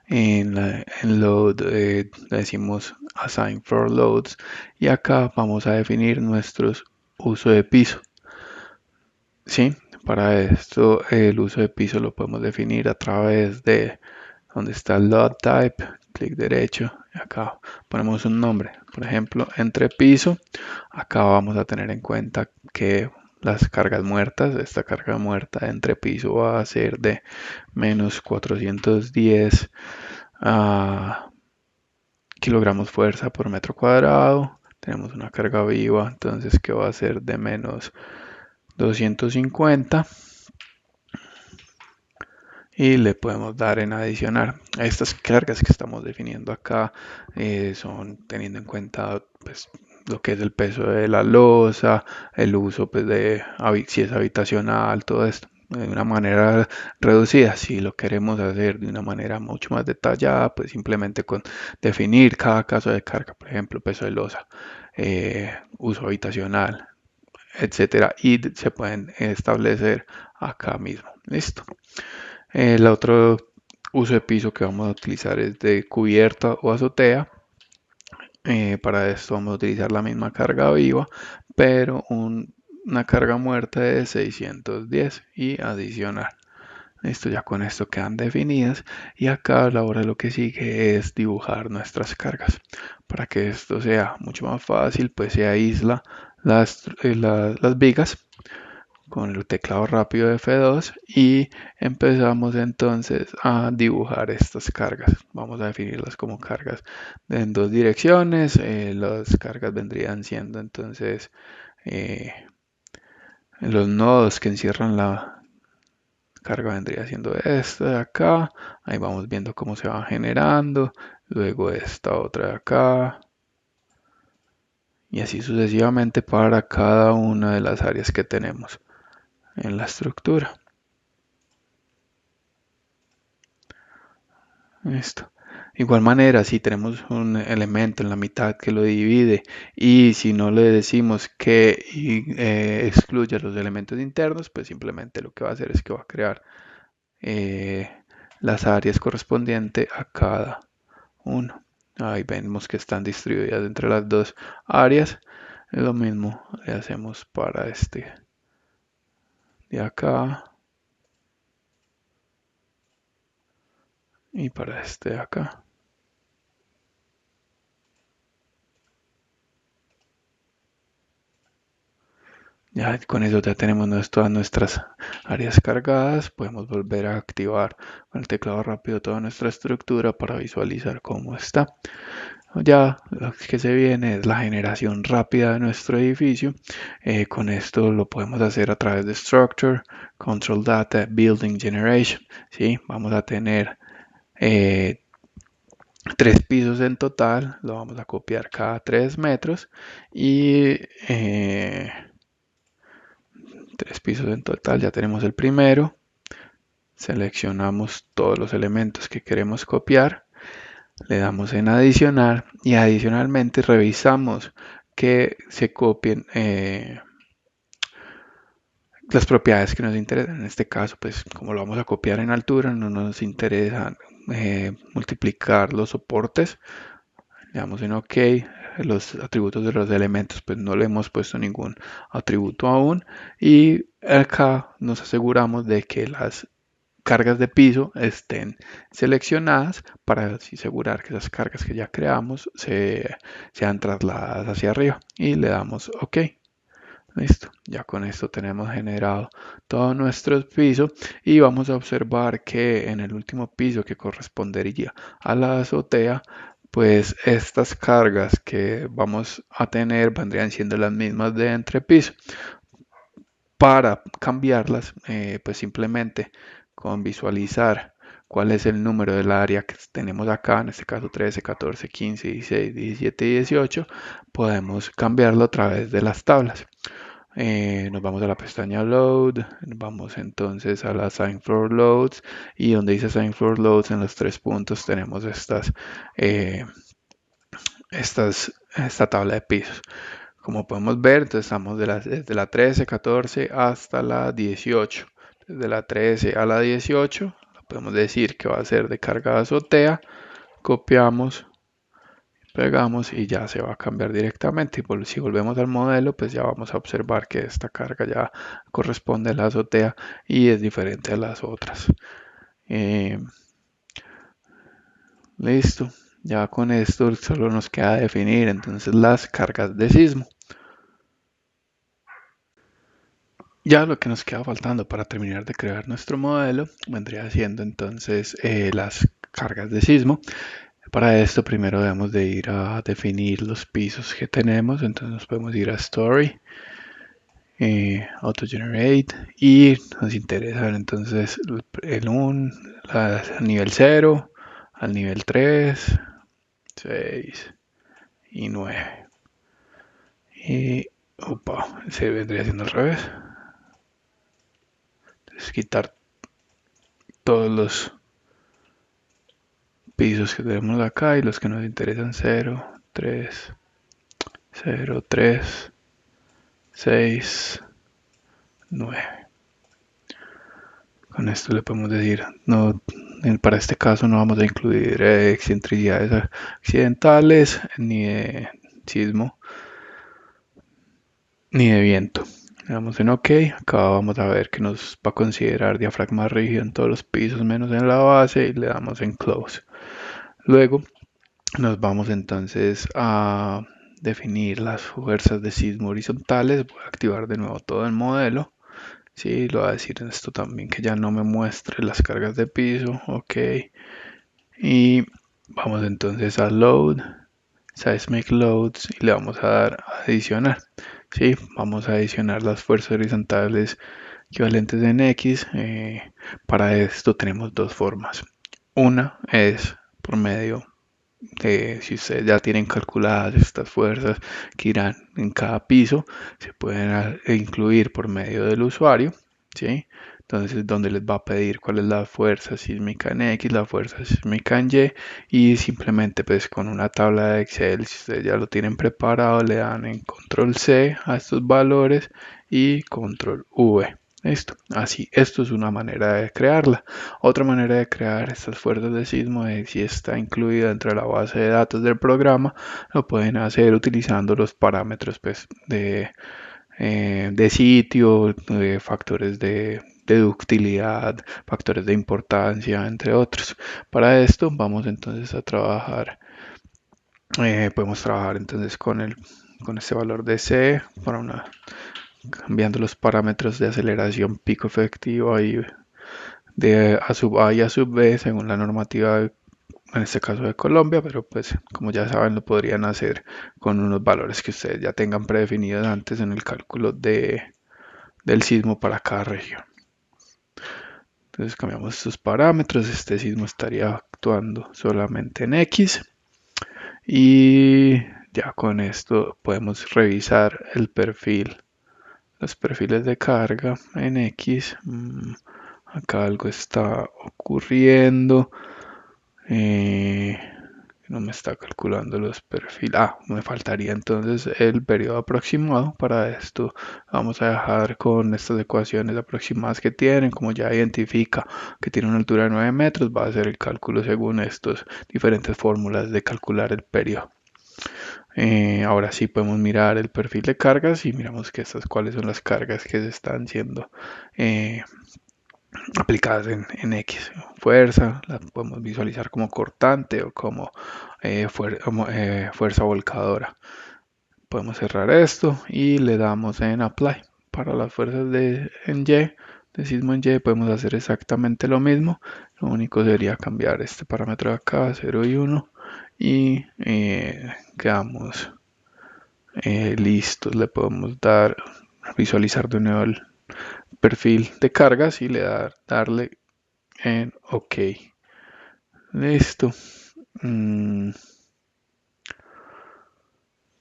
En Load le decimos Assign Floor Loads y acá vamos a definir nuestros uso de piso. ¿Sí? Para esto el uso de piso lo podemos definir a través de donde está el Load Type, clic derecho, y acá ponemos un nombre, por ejemplo, entre piso. Acá vamos a tener en cuenta que las cargas muertas, esta carga muerta entre piso va a ser de menos 410 kilogramos fuerza por metro cuadrado. Tenemos una carga viva, entonces que va a ser de menos 250 y le podemos dar en adicionar. Estas cargas que estamos definiendo acá son teniendo en cuenta pues, lo que es el peso de la losa, el uso pues, de si es habitacional, todo esto de una manera reducida. Si lo queremos hacer de una manera mucho más detallada, pues simplemente con definir cada caso de carga, por ejemplo, peso de losa, uso habitacional, etcétera, y se pueden establecer acá mismo. Listo. El otro uso de piso que vamos a utilizar es de cubierta o azotea. Para esto vamos a utilizar la misma carga viva, pero una carga muerta de 610 y adicional. Esto ya con esto quedan definidas y acá a la hora lo que sigue es dibujar nuestras cargas. Para que esto sea mucho más fácil, pues se aísla las vigas con el teclado rápido de F2 y empezamos entonces a dibujar estas cargas. Vamos a definirlas como cargas en dos direcciones. Las cargas vendrían siendo entonces eh, los nodos que encierran la carga vendría siendo esta de acá. Ahí vamos viendo cómo se va generando. Luego esta otra de acá. Y así sucesivamente para cada una de las áreas que tenemos en la estructura. Listo. Igual manera, si tenemos un elemento en la mitad que lo divide y si no le decimos que excluya los elementos internos, pues simplemente lo que va a hacer es que va a crear eh, las áreas correspondientes a cada uno. Ahí vemos que están distribuidas entre las dos áreas. Lo mismo le hacemos para este de acá y para este de acá. Ya con eso ya tenemos todas nuestras áreas cargadas. Podemos volver a activar con el teclado rápido toda nuestra estructura para visualizar cómo está. Ya lo que se viene es la generación rápida de nuestro edificio. Con esto lo podemos hacer a través de Structure, Control Data, Building Generation. ¿Sí? Vamos a tener 3 pisos en total. Lo vamos a copiar cada 3 metros y 3 pisos en total. Ya tenemos el primero. Seleccionamos todos los elementos que queremos copiar. Le damos en adicionar y adicionalmente revisamos que se copien las propiedades que nos interesan. En este caso, pues como lo vamos a copiar en altura, no nos interesa multiplicar los soportes. Le damos en OK, los atributos de los elementos, pues no le hemos puesto ningún atributo aún, y acá nos aseguramos de que las cargas de piso estén seleccionadas para asegurar que las cargas que ya creamos sean trasladadas hacia arriba, y le damos OK. Listo, ya con esto tenemos generado todo nuestro piso y vamos a observar que en el último piso que correspondería a la azotea, pues estas cargas que vamos a tener vendrían siendo las mismas de entrepiso. Para cambiarlas, pues simplemente con visualizar cuál es el número del área que tenemos acá, en este caso 13, 14, 15, 16, 17 y 18, podemos cambiarlo a través de las tablas. Nos vamos a la pestaña Load, vamos entonces a la Assign Floor Loads, y donde dice Assign Floor Loads en los 3 puntos tenemos eh, esta tabla de pisos. Como podemos ver, entonces estamos desde la 13, 14 hasta la 18. Desde la 13 a la 18, podemos decir que va a ser de carga de azotea. Copiamos, pegamos y ya se va a cambiar directamente. Y si volvemos al modelo, pues ya vamos a observar que esta carga ya corresponde a la azotea y es diferente a las otras. Listo. Ya con esto solo nos queda definir entonces las cargas de sismo. Ya lo que nos queda faltando para terminar de crear nuestro modelo vendría siendo entonces las cargas de sismo. Para esto primero debemos de ir a definir los pisos que tenemos, entonces nos podemos ir a Story, Auto Generate, y nos interesa entonces al nivel 0, al nivel 3, 6 y 9. Y opa, se vendría siendo al revés. Entonces quitar todos los pisos que tenemos acá y los que nos interesan 0, 3, 0, 3, 6, 9. Con esto le podemos decir, no, para este caso no vamos a incluir excentricidades accidentales, ni de sismo, ni de viento. Le damos en OK, acá vamos a ver que nos va a considerar diafragma rígido en todos los pisos menos en la base, y le damos en Close. Luego nos vamos entonces a definir las fuerzas de sismo horizontales. Voy a activar de nuevo todo el modelo. Sí, lo voy a decir en esto también, que ya no me muestre las cargas de piso. OK. Y vamos entonces a Load, Seismic Loads, y le vamos a dar a adicionar. Sí, vamos a adicionar las fuerzas horizontales equivalentes en X. Para esto tenemos dos formas. Una es por medio si ustedes ya tienen calculadas estas fuerzas que irán en cada piso, se pueden incluir por medio del usuario, ¿sí? Entonces, donde les va a pedir cuál es la fuerza sísmica en X, la fuerza sísmica en Y, y simplemente pues con una tabla de Excel, si ustedes ya lo tienen preparado, le dan en control C a estos valores y control V. Listo, así, esto es una manera de crearla. Otra manera de crear estas fuerzas de sismo es, si está incluida dentro de la base de datos del programa, lo pueden hacer utilizando los parámetros pues, de sitio, de factores de ductilidad, factores de importancia, entre otros. Para esto vamos entonces a trabajar, podemos trabajar entonces con este valor de C para cambiando los parámetros de aceleración pico efectivo y de a sub A y a sub B según la normativa, en este caso de Colombia, pero pues como ya saben lo podrían hacer con unos valores que ustedes ya tengan predefinidos antes en el cálculo del sismo para cada región. Entonces cambiamos estos parámetros, este sismo estaría actuando solamente en X, y ya con esto podemos revisar el perfil, los perfiles de carga en X. Acá algo está ocurriendo. No me está calculando los perfiles. Me faltaría entonces el periodo aproximado. Para esto vamos a dejar con estas ecuaciones aproximadas que tienen. Como ya identifica que tiene una altura de 9 metros, va a hacer el cálculo según estas diferentes fórmulas de calcular el periodo. Ahora sí podemos mirar el perfil de cargas y miramos que cuáles son las cargas que se están siendo eh, aplicadas en X. Fuerza, la podemos visualizar como cortante o como, fuerza volcadora. Podemos cerrar esto y le damos en Apply. Para las fuerzas en Y, de sismo en Y, podemos hacer exactamente lo mismo. Lo único sería cambiar este parámetro de acá, 0 y 1, y quedamos listos. Le podemos visualizar de nuevo el perfil de cargas y darle en OK. Listo. Mm,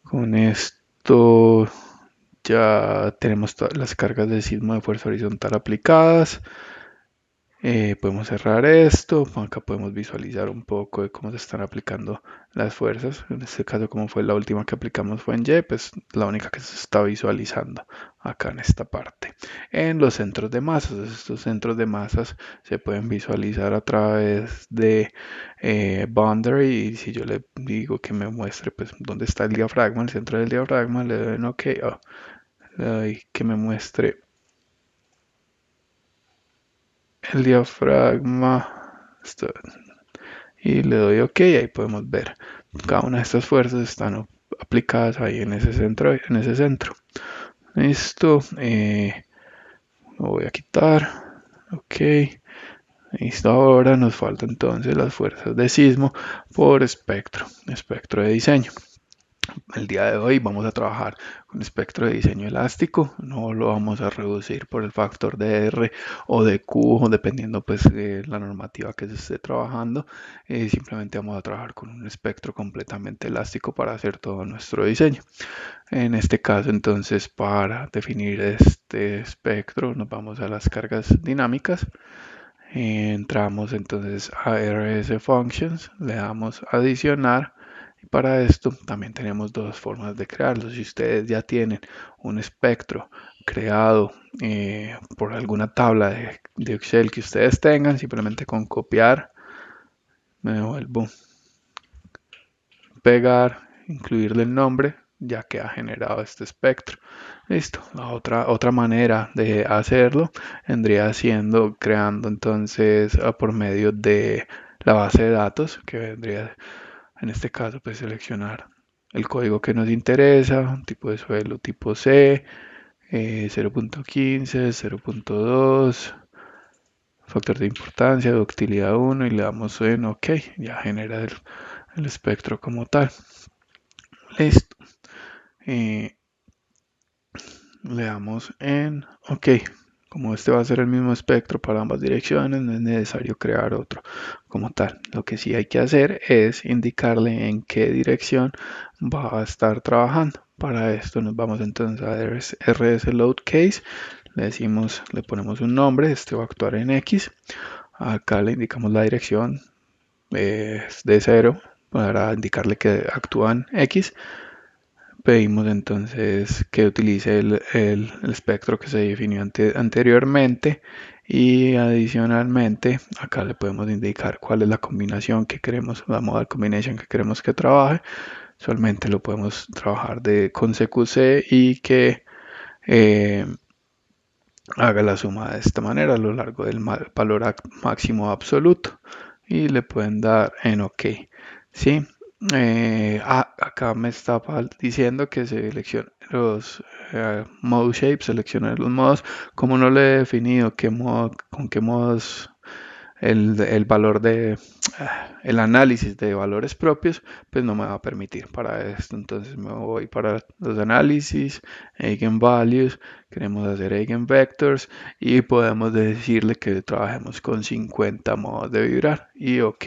con esto ya tenemos todas las cargas de sismo de fuerza horizontal aplicadas. Podemos cerrar esto. Acá podemos visualizar un poco de cómo se están aplicando las fuerzas. En este caso, como fue la última que aplicamos fue en Y, pues la única que se está visualizando acá en esta parte. En los centros de masas, estos centros de masas se pueden visualizar a través de boundary. Y si yo le digo que me muestre pues dónde está el diafragma, el centro del diafragma, le doy en OK. Le doy que me muestre el diafragma. Y le doy OK, ahí podemos ver cada una de estas fuerzas están aplicadas ahí en ese centro, Listo, lo voy a quitar. OK, listo. Ahora nos falta entonces las fuerzas de sismo por espectro de diseño. El día de hoy vamos a trabajar con espectro de diseño elástico, no lo vamos a reducir por el factor de R o de Q, dependiendo pues de la normativa que se esté trabajando. Simplemente vamos a trabajar con un espectro completamente elástico para hacer todo nuestro diseño. En este caso entonces, para definir este espectro nos vamos a las cargas dinámicas. Entramos entonces a RS Functions, le damos adicionar. Y para esto también tenemos dos formas de crearlo. Si ustedes ya tienen un espectro creado por alguna tabla de Excel que ustedes tengan, simplemente con copiar, me vuelvo pegar, incluirle el nombre, ya que ha generado este espectro. Listo. La otra manera de hacerlo vendría siendo creando entonces por medio de la base de datos, que vendría en este caso pues seleccionar el código que nos interesa, tipo de suelo tipo C, 0.15, 0.2, factor de importancia, ductilidad 1 y le damos en OK, ya genera el espectro como tal. Listo. Le damos en OK. Como este va a ser el mismo espectro para ambas direcciones, no es necesario crear otro como tal. Lo que sí hay que hacer es indicarle en qué dirección va a estar trabajando. Para esto nos vamos entonces a RS Load Case. Le ponemos un nombre, este va a actuar en X. Acá le indicamos la dirección de 0 para indicarle que actúa en X. Pedimos entonces que utilice el espectro que se definió anteriormente y adicionalmente acá le podemos indicar cuál es la combinación que queremos, la modal combination que queremos que trabaje. Usualmente lo podemos trabajar con CQC y que eh, haga la suma de esta manera a lo largo del valor máximo absoluto y le pueden dar en OK. ¿Sí? Acá me está diciendo que seleccione los mode shape, seleccione los modos. Como no le he definido con qué modos el valor el análisis de valores propios, pues no me va a permitir para esto. Entonces me voy para los análisis, eigenvalues, queremos hacer eigenvectors y podemos decirle que trabajemos con 50 modos de vibrar y OK.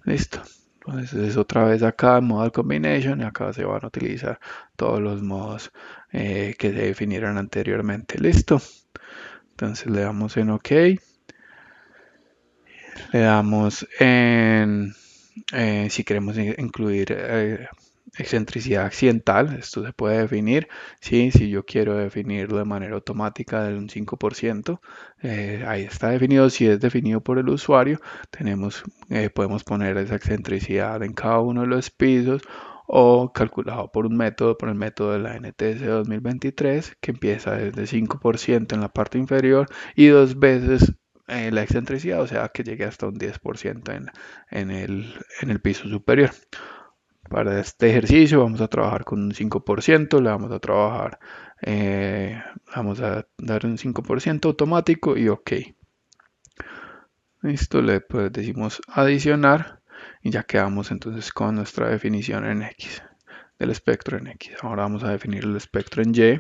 Listo. Entonces otra vez acá modal combination y acá se van a utilizar todos los modos que se definieron anteriormente. Listo. Entonces le damos en OK. Le damos en si queremos incluir excentricidad accidental, esto se puede definir. ¿Sí? Si yo quiero definirlo de manera automática del 5%, ahí está definido. Si es definido por el usuario, podemos poner esa excentricidad en cada uno de los pisos o calculado por el método de la NTS 2023, que empieza desde 5% en la parte inferior y 2 veces la excentricidad, o sea que llegue hasta un 10% en el piso superior. Para este ejercicio vamos a trabajar con un 5%, le vamos a trabajar, vamos a dar un 5% automático y OK. Listo, le pues decimos adicionar y ya quedamos entonces con nuestra definición en X, del espectro en X. Ahora vamos a definir el espectro en Y.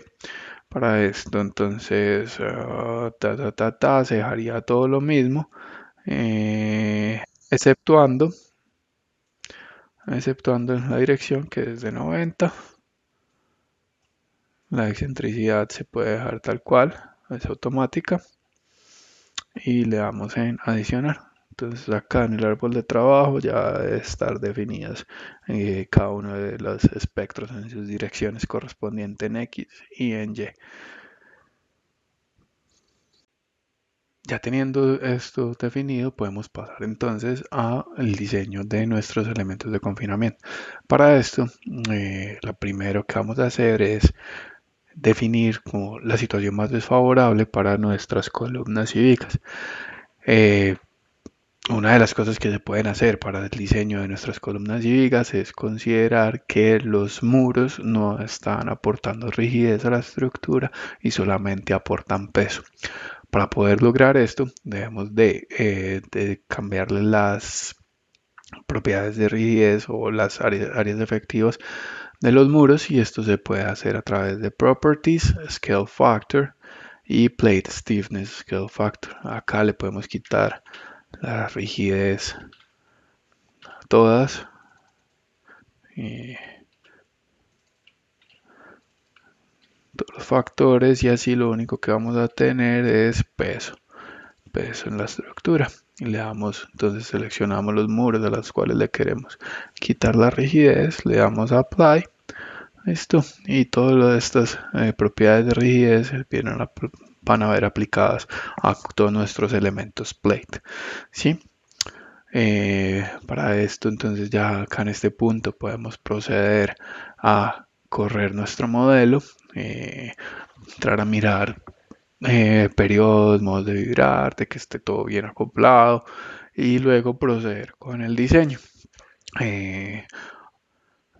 Para esto entonces se dejaría todo lo mismo, eh, exceptuando, exceptuando la dirección que es de 90. La excentricidad se puede dejar tal cual, es automática y le damos en adicionar. Entonces acá en el árbol de trabajo ya debe estar definidas cada uno de los espectros en sus direcciones correspondientes en X y en Y. Ya teniendo esto definido, podemos pasar entonces al diseño de nuestros elementos de confinamiento. Para esto, lo primero que vamos a hacer es definir como la situación más desfavorable para nuestras columnas y vigas. Una de las cosas que se pueden hacer para el diseño de nuestras columnas y vigas es considerar que los muros no están aportando rigidez a la estructura y solamente aportan peso. Para poder lograr esto, debemos de cambiarle las propiedades de rigidez o las áreas efectivas de los muros, y esto se puede hacer a través de Properties, Scale Factor y Plate Stiffness Scale Factor. Acá le podemos quitar la rigidez a todas y todos los factores, y así lo único que vamos a tener es peso en la estructura. Y le damos, entonces seleccionamos los muros de los cuales le queremos quitar la rigidez, le damos a Apply. Listo, y todas estas propiedades de rigidez van a ver aplicadas a todos nuestros elementos plate. ¿Sí? Para esto, entonces ya acá en este punto podemos proceder a correr nuestro modelo, entrar a mirar periodos, modos de vibrar, de que esté todo bien acoplado y luego proceder con el diseño.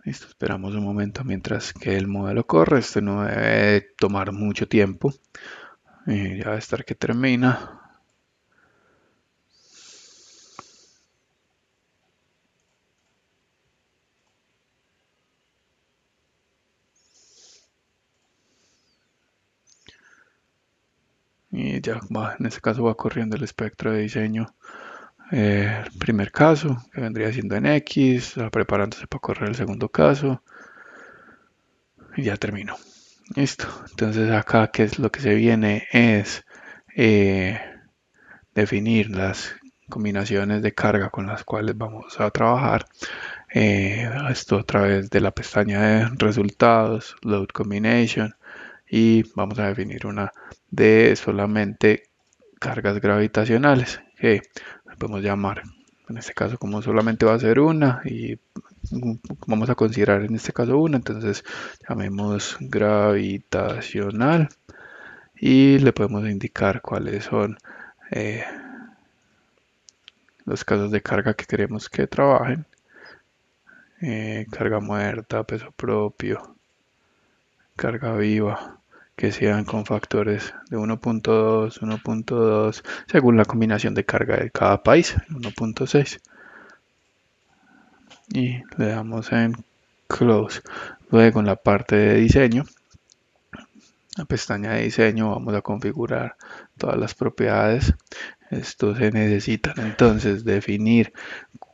Listo, esperamos un momento mientras que el modelo corre. Este no debe tomar mucho tiempo. Ya va a estar que termina. Y ya va, en este caso va corriendo el espectro de diseño. El primer caso, que vendría siendo en X, preparándose para correr el segundo caso. Y ya terminó. Listo. Entonces acá, ¿qué es lo que se viene? Es definir las combinaciones de carga con las cuales vamos a trabajar. Esto a través de la pestaña de resultados, Load Combination, y vamos a definir una de solamente cargas gravitacionales, que podemos llamar, en este caso como solamente va a ser una y vamos a considerar en este caso una, entonces llamemos gravitacional y le podemos indicar cuáles son eh, los casos de carga que queremos que trabajen. Carga muerta, peso propio, carga viva, que sean con factores de 1.2, 1.2, según la combinación de carga de cada país, 1.6. Y le damos en Close. Luego en la parte de diseño, la pestaña de diseño, vamos a configurar todas las propiedades. Esto se necesita entonces definir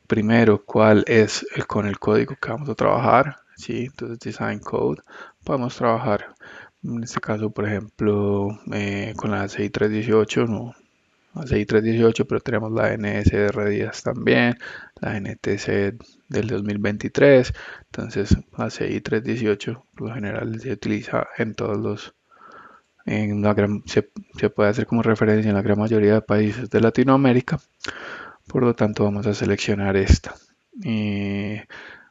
primero cuál es con el código que vamos a trabajar. ¿Sí? Entonces Design Code, podemos trabajar en este caso, por ejemplo, con la CI 318, no, la CI 318, pero tenemos la NSR10 también, la NTC del 2023. Entonces la CI 318 por lo general se utiliza en todos los se puede hacer como referencia en la gran mayoría de países de Latinoamérica. Por lo tanto, vamos a seleccionar esta.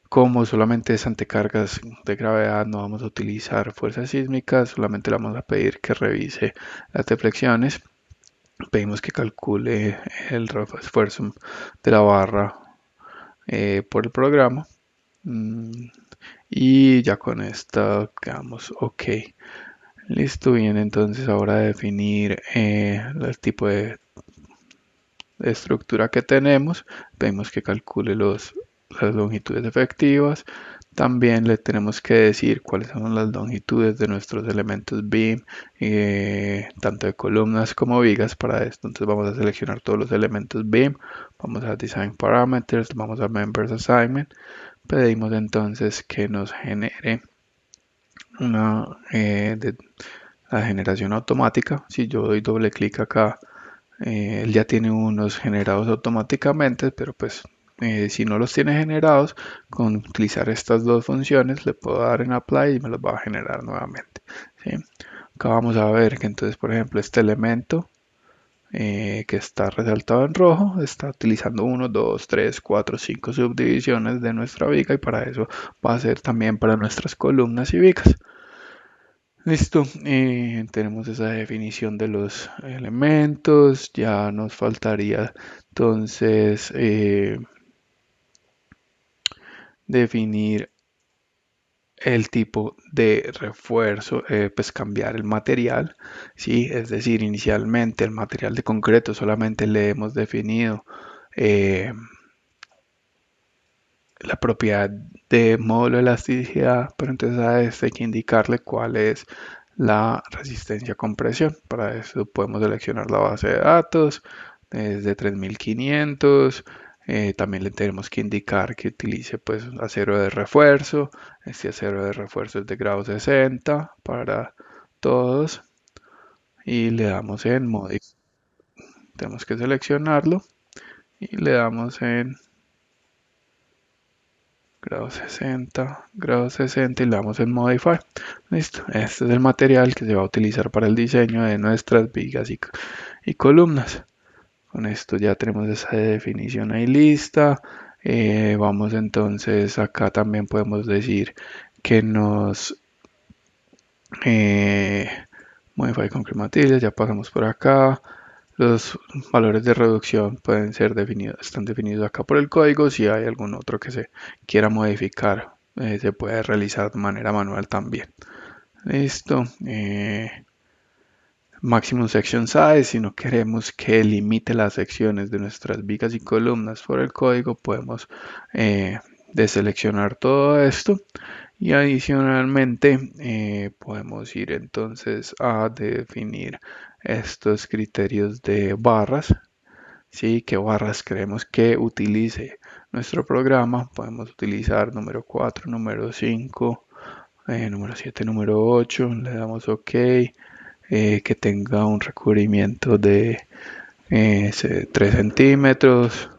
Como solamente es ante cargas de gravedad, no vamos a utilizar fuerzas sísmicas, solamente le vamos a pedir que revise las deflexiones. Pedimos que calcule el esfuerzo de la barra por el programa. Y ya con esto quedamos ok. Listo, bien, entonces ahora definir el tipo de estructura que tenemos. Pedimos que calcule las longitudes efectivas. También le tenemos que decir cuáles son las longitudes de nuestros elementos beam, tanto de columnas como vigas. Para esto, entonces vamos a seleccionar todos los elementos beam. Vamos a Design Parameters, vamos a Members Assignment. Pedimos entonces que nos genere una la generación automática. Si yo doy doble clic acá, él ya tiene unos generados automáticamente, pero pues si no los tiene generados, con utilizar estas dos funciones le puedo dar en Apply y me los va a generar nuevamente. ¿Sí? Acá vamos a ver que entonces, por ejemplo, este elemento que está resaltado en rojo está utilizando 1, 2, 3, 4, 5 subdivisiones de nuestra viga y para eso va a ser también para nuestras columnas y vigas. Listo, tenemos esa definición de los elementos, ya nos faltaría entonces definir el tipo de refuerzo, pues cambiar el material, ¿sí? Es decir, inicialmente el material de concreto solamente le hemos definido eh, la propiedad de módulo de elasticidad, pero entonces a este hay que indicarle cuál es la resistencia a compresión. Para eso podemos seleccionar la base de datos desde 3500. También le tenemos que indicar que utilice pues acero de refuerzo. Este acero de refuerzo es de grado 60 para todos. Y le damos en Modify. Tenemos que seleccionarlo y le damos en grado 60 y le damos en Modify. Listo, este es el material que se va a utilizar para el diseño de nuestras vigas y columnas. Con esto ya tenemos esa definición ahí lista. Vamos entonces, acá también podemos decir que nos eh, Modify con Matillas, ya pasamos por acá. Los valores de reducción pueden ser definidos, están definidos acá por el código. Si hay algún otro que se quiera modificar, se puede realizar de manera manual también. Listo. Maximum section size, si no queremos que limite las secciones de nuestras vigas y columnas por el código, podemos deseleccionar todo esto. Y adicionalmente podemos ir entonces a definir estos criterios de barras. ¿Sí? ¿Qué barras queremos que utilice nuestro programa? Podemos utilizar número 4, número 5, número 7, número 8. Le damos OK. Que tenga un recubrimiento de 3 centímetros.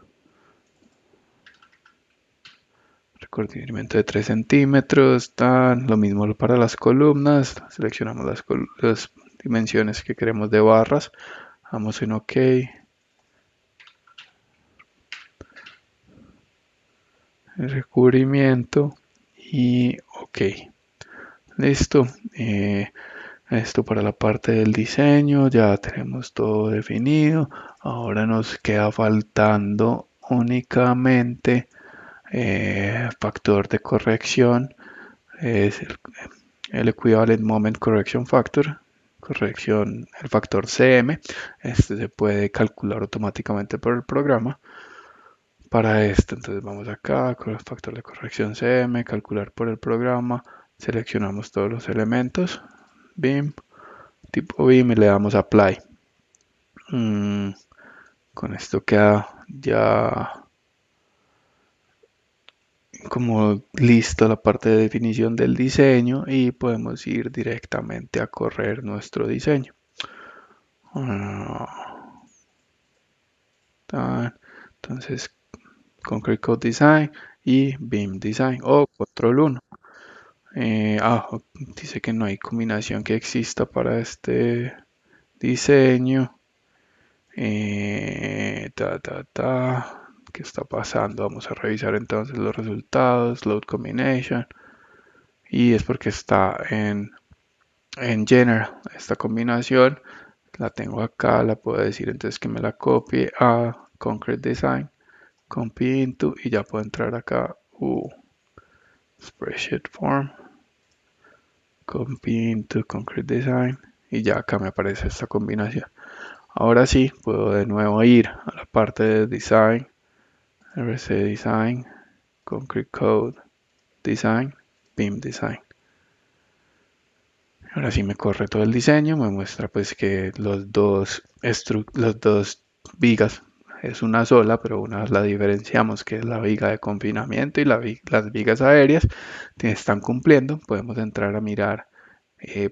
Recubrimiento de 3 centímetros. Lo mismo para las columnas. Seleccionamos las dimensiones que queremos de barras. Damos en OK. El recubrimiento. Y OK. Listo. Esto para la parte del diseño. Ya tenemos todo definido. Ahora nos queda faltando únicamente factor de corrección, es el Equivalent Moment Correction Factor, el factor CM. Este se puede calcular automáticamente por el programa. Para esto, entonces vamos acá con el factor de corrección CM, calcular por el programa, seleccionamos todos los elementos, BIM, tipo BIM y le damos Apply. Con esto queda ya como listo la parte de definición del diseño y podemos ir directamente a correr nuestro diseño. Entonces, Concrete Code Design y BIM Design o Control 1. Dice que no hay combinación que exista para este diseño. ¿Qué está pasando? Vamos a revisar entonces los resultados, load combination, y es porque está en general. Esta combinación la tengo acá, la puedo decir entonces que me la copie a Concrete Design, copy into, y ya puedo entrar acá, spreadsheet form, copy into Concrete Design, y ya acá me aparece esta combinación. Ahora sí, puedo de nuevo ir a la parte de Design, RC Design, Concrete Code Design, BIM Design. Ahora sí me corre todo el diseño, me muestra pues que los dos vigas es una sola, pero una la diferenciamos, que es la viga de confinamiento, y las vigas aéreas están cumpliendo. Podemos entrar a mirar,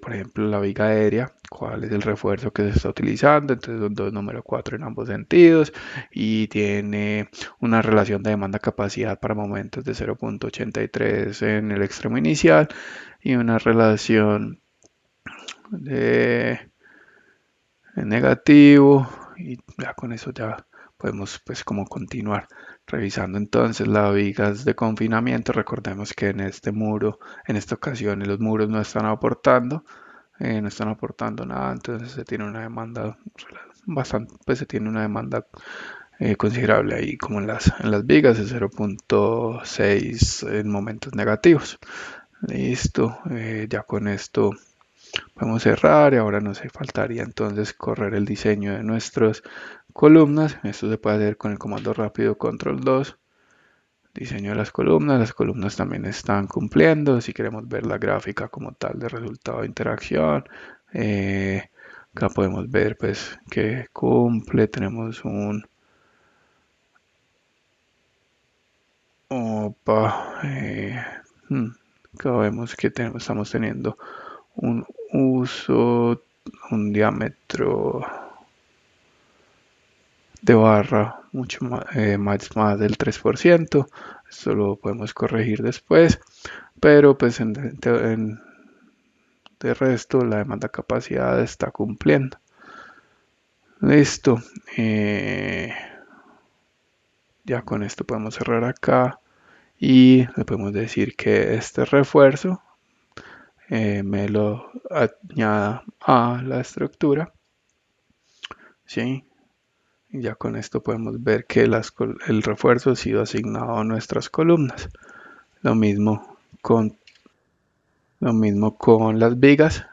por ejemplo, la viga aérea, cuál es el refuerzo que se está utilizando. Entonces son dos número 4 en ambos sentidos, y tiene una relación de demanda-capacidad para momentos de 0.83 en el extremo inicial, y una relación de negativo, y ya con eso ya podemos pues como continuar revisando entonces las vigas de confinamiento. Recordemos que en este muro, en esta ocasión, los muros no están aportando, no están aportando nada, entonces se tiene una demanda bastante, pues se tiene una demanda considerable ahí, como en las vigas, de 0.6 en momentos negativos. Listo, ya con esto podemos cerrar, y ahora nos faltaría entonces correr el diseño de nuestras columnas. Esto se puede hacer con el comando rápido control 2. Diseño de las columnas también están cumpliendo. Si queremos ver la gráfica como tal de resultado de interacción, acá podemos ver pues que cumple. Tenemos un opa, acá vemos que estamos teniendo un uso, un diámetro de barra mucho más del 3%. Esto lo podemos corregir después, pero pues de resto la demanda capacidad está cumpliendo. Listo. Ya con esto podemos cerrar acá, y le podemos decir que este refuerzo me lo añada a la estructura. ¿Sí? Y ya con esto podemos ver que el refuerzo ha sido asignado a nuestras columnas. Lo mismo con, lo mismo con las vigas.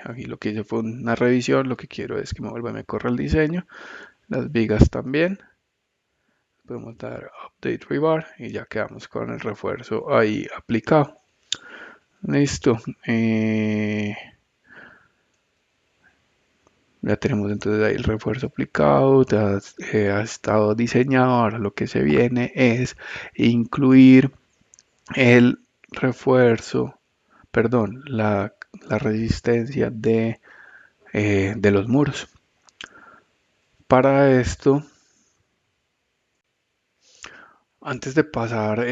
Aquí lo que hice fue una revisión. Lo que quiero es que me corra el diseño. Las vigas también. Podemos dar Update Rebar, y ya quedamos con el refuerzo ahí aplicado. Listo. Ya tenemos entonces ahí el refuerzo aplicado, ya ha estado diseñado. Ahora lo que se viene es incluir el refuerzo, perdón, la resistencia de los muros. Para esto, antes de pasar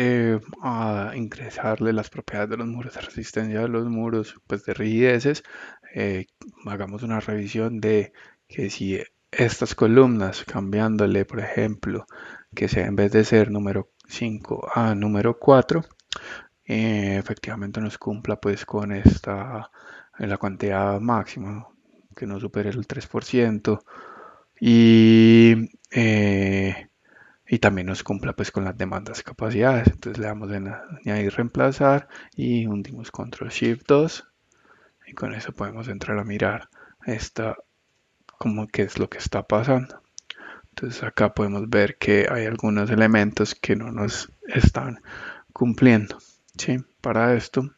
a ingresarle las propiedades de los muros, de resistencia de los muros, pues de rigideces, hagamos una revisión de que si estas columnas, cambiándole, por ejemplo, que sea en vez de ser número 5 a número 4, efectivamente nos cumpla pues con la cantidad máxima, que no supere el 3%, y, y también nos cumpla pues con las demandas de capacidades. Entonces le damos en añadir, reemplazar, y hundimos control shift 2, y con eso podemos entrar a mirar como qué es lo que está pasando. Entonces acá podemos ver que hay algunos elementos que no nos están cumpliendo. ¿Sí? Para esto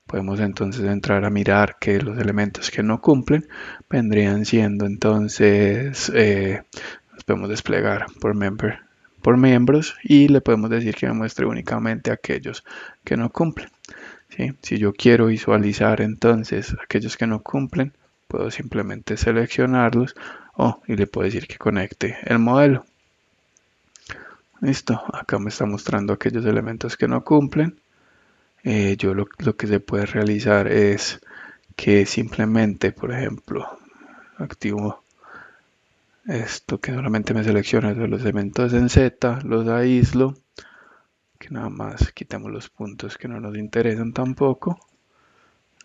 podemos entonces entrar a mirar que los elementos que no cumplen vendrían siendo entonces, los podemos desplegar por miembros, y le podemos decir que me muestre únicamente aquellos que no cumplen. ¿Sí? Si yo quiero visualizar entonces aquellos que no cumplen, puedo simplemente seleccionarlos, y le puedo decir que conecte el modelo. Listo, acá me está mostrando aquellos elementos que no cumplen. Yo lo que se puede realizar es que simplemente, por ejemplo, activo esto que solamente me selecciona los elementos en Z, los aíslo, que nada más quitamos los puntos que no nos interesan tampoco,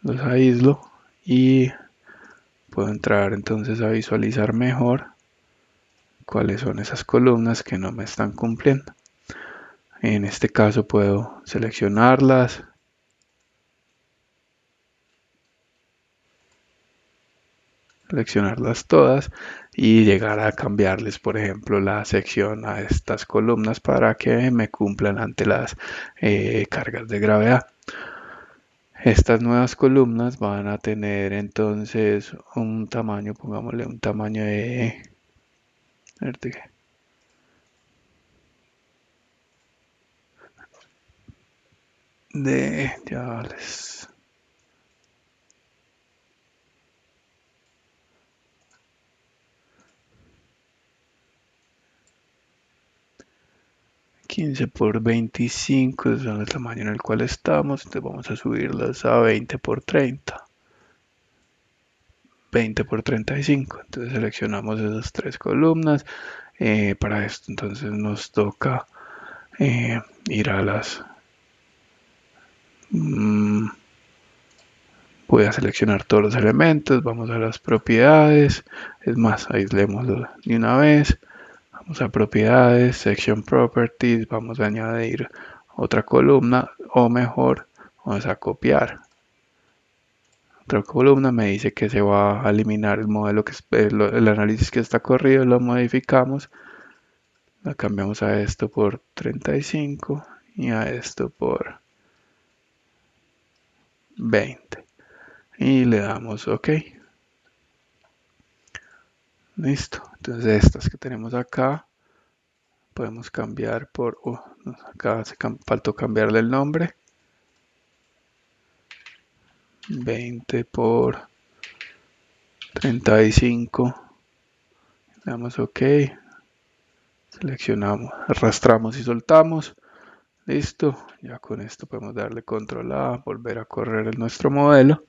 los aíslo y puedo entrar entonces a visualizar mejor cuáles son esas columnas que no me están cumpliendo. En este caso puedo seleccionarlas, todas y llegar a cambiarles, por ejemplo, la sección a estas columnas para que me cumplan ante las cargas de gravedad. Estas nuevas columnas van a tener entonces un tamaño, pongámosle un tamaño ya les 15 por 25 es el tamaño en el cual estamos, entonces vamos a subirlas a 20 por 30. 20 por 35. Entonces seleccionamos esas tres columnas. Para esto entonces nos toca ir a las... voy a seleccionar todos los elementos, vamos a las propiedades, es más, aislémoslo de una vez, vamos a propiedades, section properties, vamos a añadir otra columna o mejor, vamos a copiar. Otra columna me dice que se va a eliminar el modelo que el análisis que está corrido, lo modificamos, la cambiamos a esto por 35 y a esto por 20 y le damos OK. Listo, entonces estas que tenemos acá podemos cambiar por, acá faltó cambiarle el nombre, 20 por 35, le damos OK, seleccionamos, arrastramos y soltamos, listo, ya con esto podemos darle control A, volver a correr nuestro modelo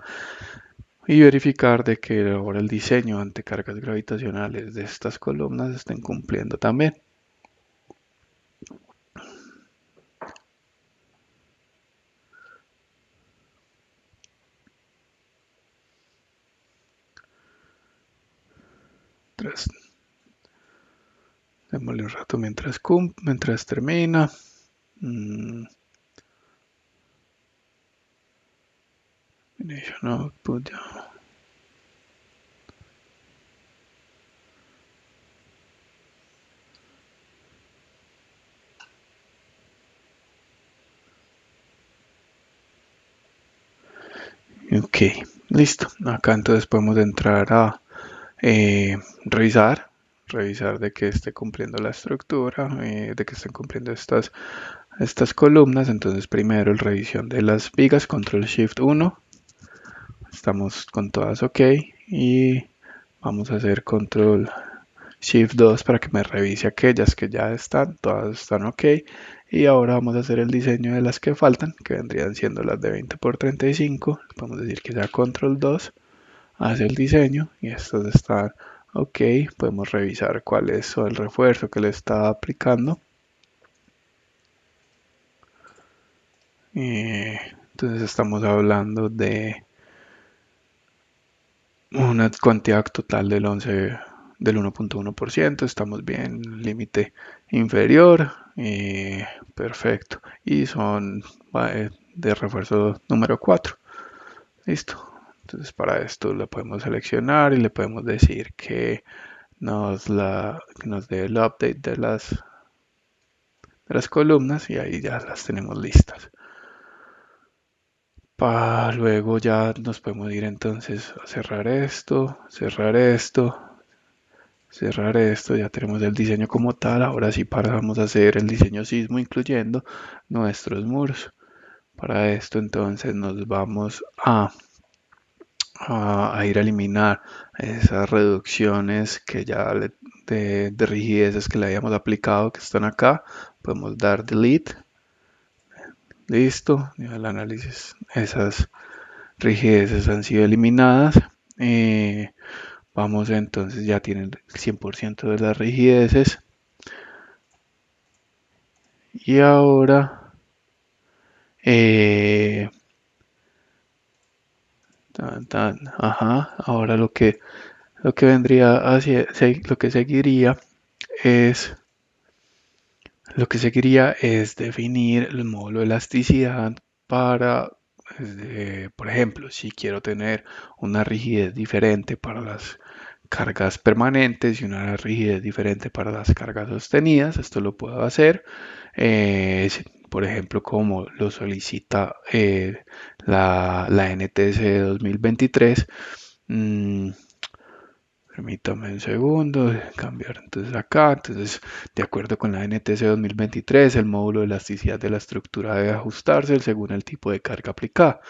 y verificar de que ahora el diseño ante cargas gravitacionales de estas columnas estén cumpliendo también. Démosle un rato mientras termina. Initial output ya. Ok, listo. Acá entonces podemos entrar a revisar de que esté cumpliendo la estructura, de que estén cumpliendo estas columnas. Entonces primero el revisión de las vigas, control shift 1. Estamos con todas OK y vamos a hacer control shift 2 para que me revise aquellas que ya están, todas están OK. Y ahora vamos a hacer el diseño de las que faltan, que vendrían siendo las de 20 por 35. Podemos decir que sea control 2, hace el diseño y estas están OK. Podemos revisar cuál es el refuerzo que le está aplicando. Entonces estamos hablando de una cantidad total del 1.1%, estamos bien, límite inferior, perfecto, y son de refuerzo número 4, listo. Entonces para esto lo podemos seleccionar y le podemos decir que nos dé el update de las columnas y ahí ya las tenemos listas. Para luego ya nos podemos ir entonces a cerrar esto, cerrar esto, ya tenemos el diseño como tal. Ahora sí pasamos a hacer el diseño sismo incluyendo nuestros muros. Para esto entonces nos vamos a ir a eliminar esas reducciones que ya de rigideces que le habíamos aplicado que están acá. Podemos dar delete. Listo, ya el análisis, esas rigideces han sido eliminadas. Vamos entonces, ya tienen el 100% de las rigideces. Y ahora, eh, ahora lo que vendría hacia, lo que seguiría es, definir el módulo de elasticidad para, por ejemplo, si quiero tener una rigidez diferente para las cargas permanentes y una rigidez diferente para las cargas sostenidas, esto lo puedo hacer, por ejemplo, como lo solicita la NTC 2023. Mm, Permítame un segundo, cambiar entonces acá. Entonces, de acuerdo con la NTC 2023, el módulo de elasticidad de la estructura debe ajustarse según el tipo de carga aplicada,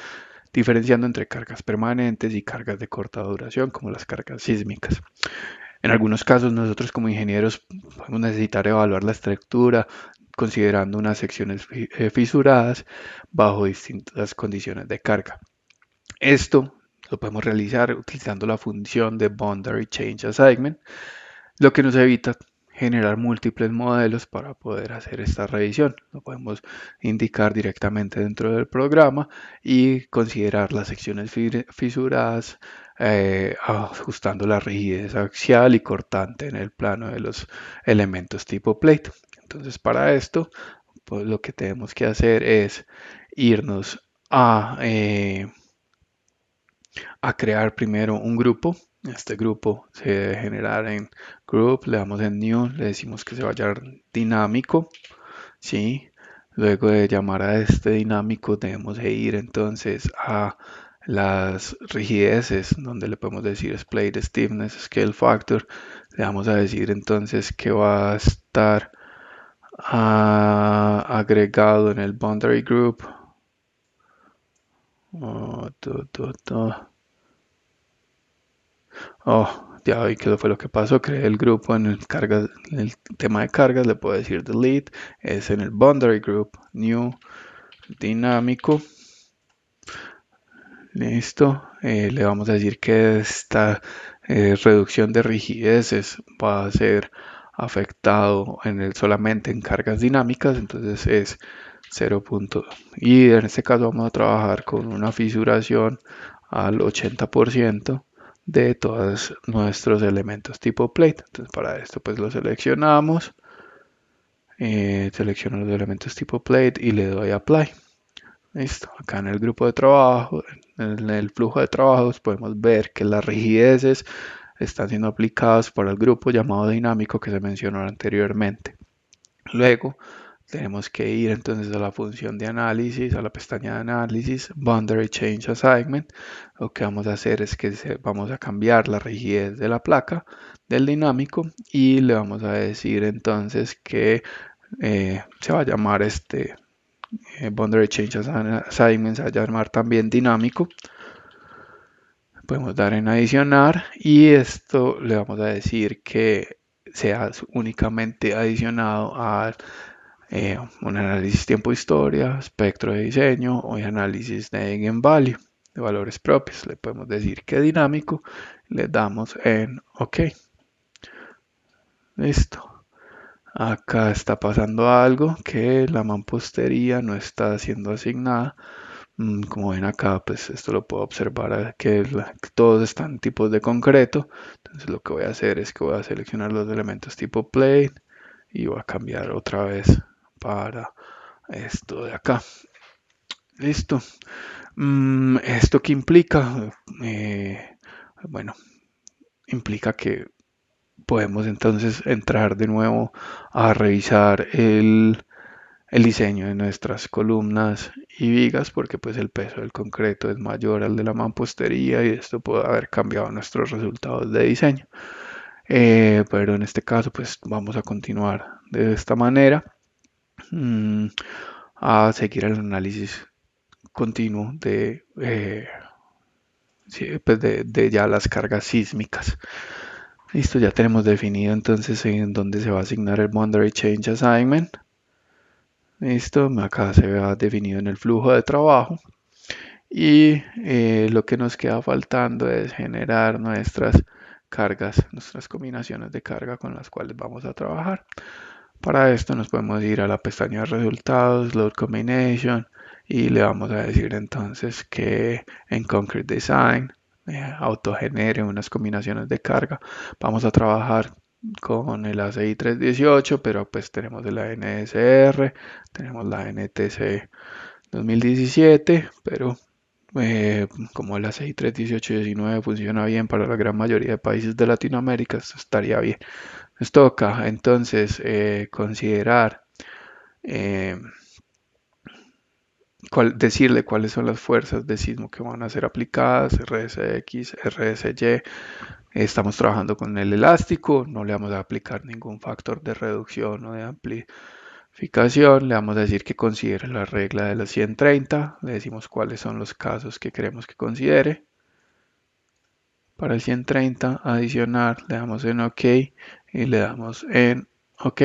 diferenciando entre cargas permanentes y cargas de corta duración, como las cargas sísmicas. En algunos casos, nosotros como ingenieros podemos necesitar evaluar la estructura considerando unas secciones fisuradas bajo distintas condiciones de carga. Esto lo podemos realizar utilizando la función de Boundary Change Assignment, lo que nos evita generar múltiples modelos para poder hacer esta revisión. Lo podemos indicar directamente dentro del programa y considerar las secciones fisuradas, ajustando la rigidez axial y cortante en el plano de los elementos tipo plate. Entonces, para esto, pues lo que tenemos que hacer es irnos a crear primero un grupo. Este grupo se debe generar en group, le damos en new, le decimos que se vaya dinámico, ¿sí? Luego de llamar a este dinámico debemos ir entonces a las rigideces, donde le podemos decir Splayed Stiffness, Scale Factor. Le vamos a decir entonces que va a estar agregado en el Boundary Group. Oh, Oh, ya vi que fue lo que pasó. Creé el grupo en el tema de cargas. Le puedo decir delete. Es en el boundary group. New. Dinámico. Listo. Le vamos a decir que esta reducción de rigideces va a ser afectado solamente en cargas dinámicas. Entonces es 0. Y en este caso vamos a trabajar con una fisuración al 80% de todos nuestros elementos tipo plate. Entonces para esto pues lo seleccionamos, selecciono los elementos tipo plate y le doy apply. Listo, acá en el grupo de trabajo, en el flujo de trabajos podemos ver que las rigideces están siendo aplicadas por el grupo llamado dinámico que se mencionó anteriormente. Luego tenemos que ir entonces a la función de análisis, a la pestaña de análisis, Boundary Change Assignment. Lo que vamos a hacer es que vamos a cambiar la rigidez de la placa del dinámico y le vamos a decir entonces que se va a llamar Boundary Change Assignment, se va a llamar también dinámico. Podemos dar en adicionar y esto le vamos a decir que sea únicamente adicionado a un análisis tiempo-historia, espectro de diseño o análisis de eigenvalue de valores propios. Le podemos decir que dinámico, le damos en OK. Listo. Acá está pasando algo que la mampostería no está siendo asignada. Como ven acá, pues esto lo puedo observar que todos están tipos de concreto. Entonces lo que voy a hacer es que voy a seleccionar los elementos tipo plane y voy a cambiar otra vez para esto de acá. Listo. ¿Esto qué implica? Bueno, implica que podemos entonces entrar de nuevo a revisar el diseño de nuestras columnas y vigas porque pues el peso del concreto es mayor al de la mampostería y esto puede haber cambiado nuestros resultados de diseño. Pero en este caso pues vamos a continuar de esta manera a seguir el análisis continuo pues de ya las cargas sísmicas. Listo, ya tenemos definido entonces en dónde se va a asignar el Boundary Change Assignment. Listo, acá se ha definido en el flujo de trabajo. Y lo que nos queda faltando es generar nuestras cargas, nuestras combinaciones de carga con las cuales vamos a trabajar. Para esto nos podemos ir a la pestaña de resultados, Load Combination, y le vamos a decir entonces que en Concrete Design autogenere unas combinaciones de carga. Vamos a trabajar con el ACI 318, pero pues tenemos la NSR, tenemos la NTC 2017, pero como el ACI 318 y 19 funciona bien para la gran mayoría de países de Latinoamérica, esto estaría bien. Nos toca entonces considerar, eh, decirle cuáles son las fuerzas de sismo que van a ser aplicadas, RSX, RSY. Estamos trabajando con el elástico, no le vamos a aplicar ningún factor de reducción o de amplificación. Le vamos a decir que considere la regla de los 130, le decimos cuáles son los casos que queremos que considere. Para el 130 adicionar, le damos en OK y le damos en OK.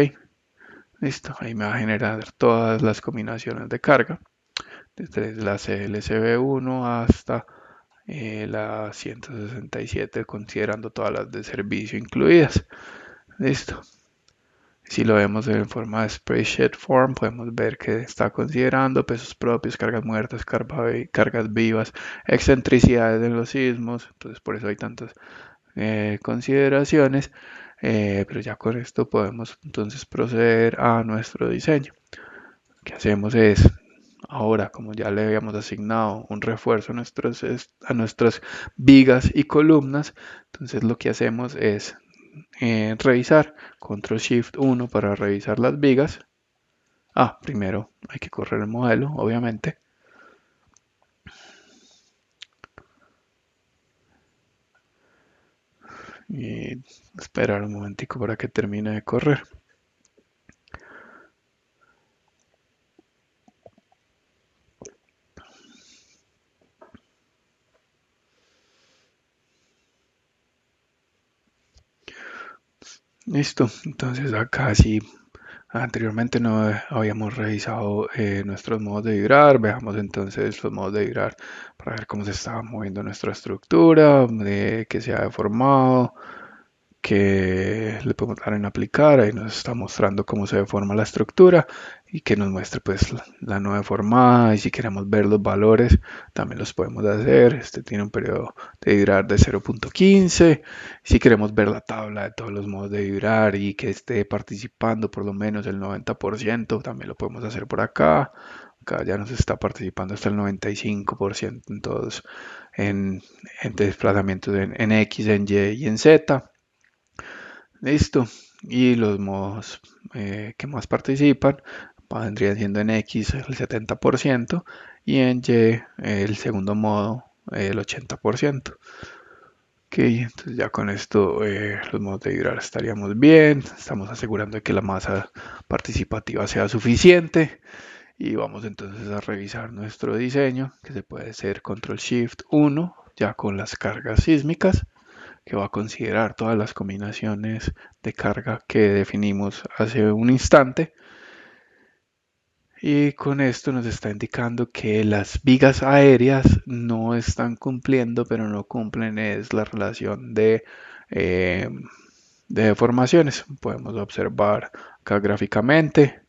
Listo, ahí me va a generar todas las combinaciones de carga, desde la CLCB1 hasta la 167, considerando todas las de servicio incluidas. Listo. Si lo vemos en forma de spreadsheet form, podemos ver que está considerando pesos propios, cargas muertas, cargas vivas, excentricidades en los sismos. Entonces, por eso hay tantas consideraciones. Pero ya con esto podemos entonces proceder a nuestro diseño. Lo que hacemos es, ahora como ya le habíamos asignado un refuerzo a nuestras vigas y columnas, entonces lo que hacemos es revisar, control shift 1 para revisar las vigas. Primero hay que correr el modelo, obviamente. Y esperar un momentico para que termine de correr. Listo, entonces acá sí, anteriormente no habíamos revisado nuestros modos de vibrar. Veamos entonces los modos de vibrar para ver cómo se estaba moviendo nuestra estructura, que se ha deformado, que le podemos dar en aplicar. Ahí nos está mostrando cómo se deforma la estructura y que nos muestre pues la no deformada. Y si queremos ver los valores también los podemos hacer. Este tiene un periodo de vibrar de 0.15. Si queremos ver la tabla de todos los modos de vibrar y que esté participando por lo menos el 90%, también lo podemos hacer por acá. Acá ya nos está participando hasta el 95% en todos, en desplazamientos en X, en Y y en Z. Listo. Y los modos que más participan vendrían siendo en X el 70% y en Y el segundo modo el 80%. Ok, entonces ya con esto los modos de vibrar estaríamos bien. Estamos asegurando que la masa participativa sea suficiente. Y vamos entonces a revisar nuestro diseño, que se puede hacer Control Shift 1, ya con las cargas sísmicas, que va a considerar todas las combinaciones de carga que definimos hace un instante. Y con esto nos está indicando que las vigas aéreas no están cumpliendo, pero no cumplen es la relación de deformaciones. Podemos observar acá gráficamente.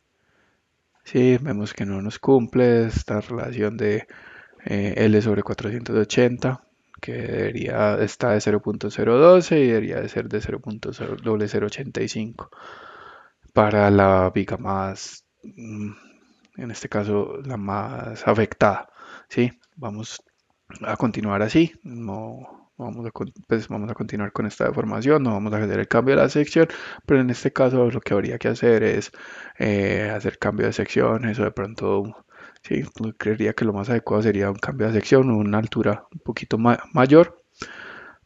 Sí, vemos que no nos cumple esta relación de L sobre 480, que debería estar de 0.012 y debería de ser de 0.0085 para la viga más, en este caso, la más afectada. ¿Sí? Vamos a continuar así. No vamos pues vamos a continuar con esta deformación, no vamos a hacer el cambio de la sección, pero en este caso lo que habría que hacer es hacer cambio de sección. Eso de pronto, sí, creería que lo más adecuado sería un cambio de sección, una altura un poquito mayor,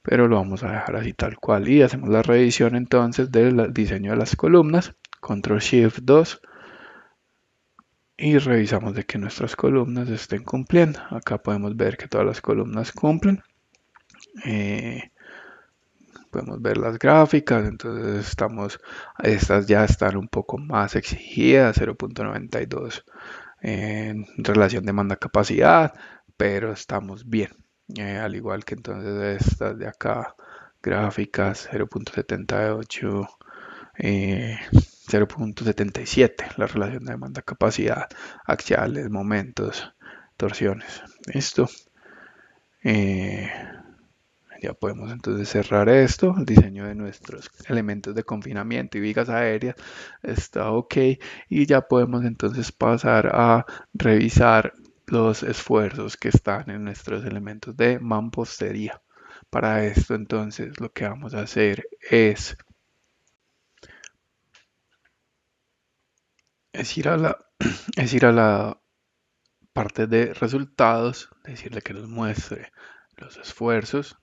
pero lo vamos a dejar así tal cual. Y hacemos la revisión entonces del diseño de las columnas, control shift 2, y revisamos de que nuestras columnas estén cumpliendo. Acá podemos ver que todas las columnas cumplen. Podemos ver las gráficas, entonces estas ya están un poco más exigidas, 0.92 en relación demanda-capacidad, pero estamos bien. Al igual que entonces estas de acá gráficas 0.78, 0.77, la relación de demanda-capacidad, axiales, momentos, torsiones. Listo. Ya podemos entonces cerrar esto. El diseño de nuestros elementos de confinamiento y vigas aéreas está ok. Y ya podemos entonces pasar a revisar los esfuerzos que están en nuestros elementos de mampostería. Para esto entonces lo que vamos a hacer es ir a la, es ir a la parte de resultados, decirle que nos muestre los esfuerzos,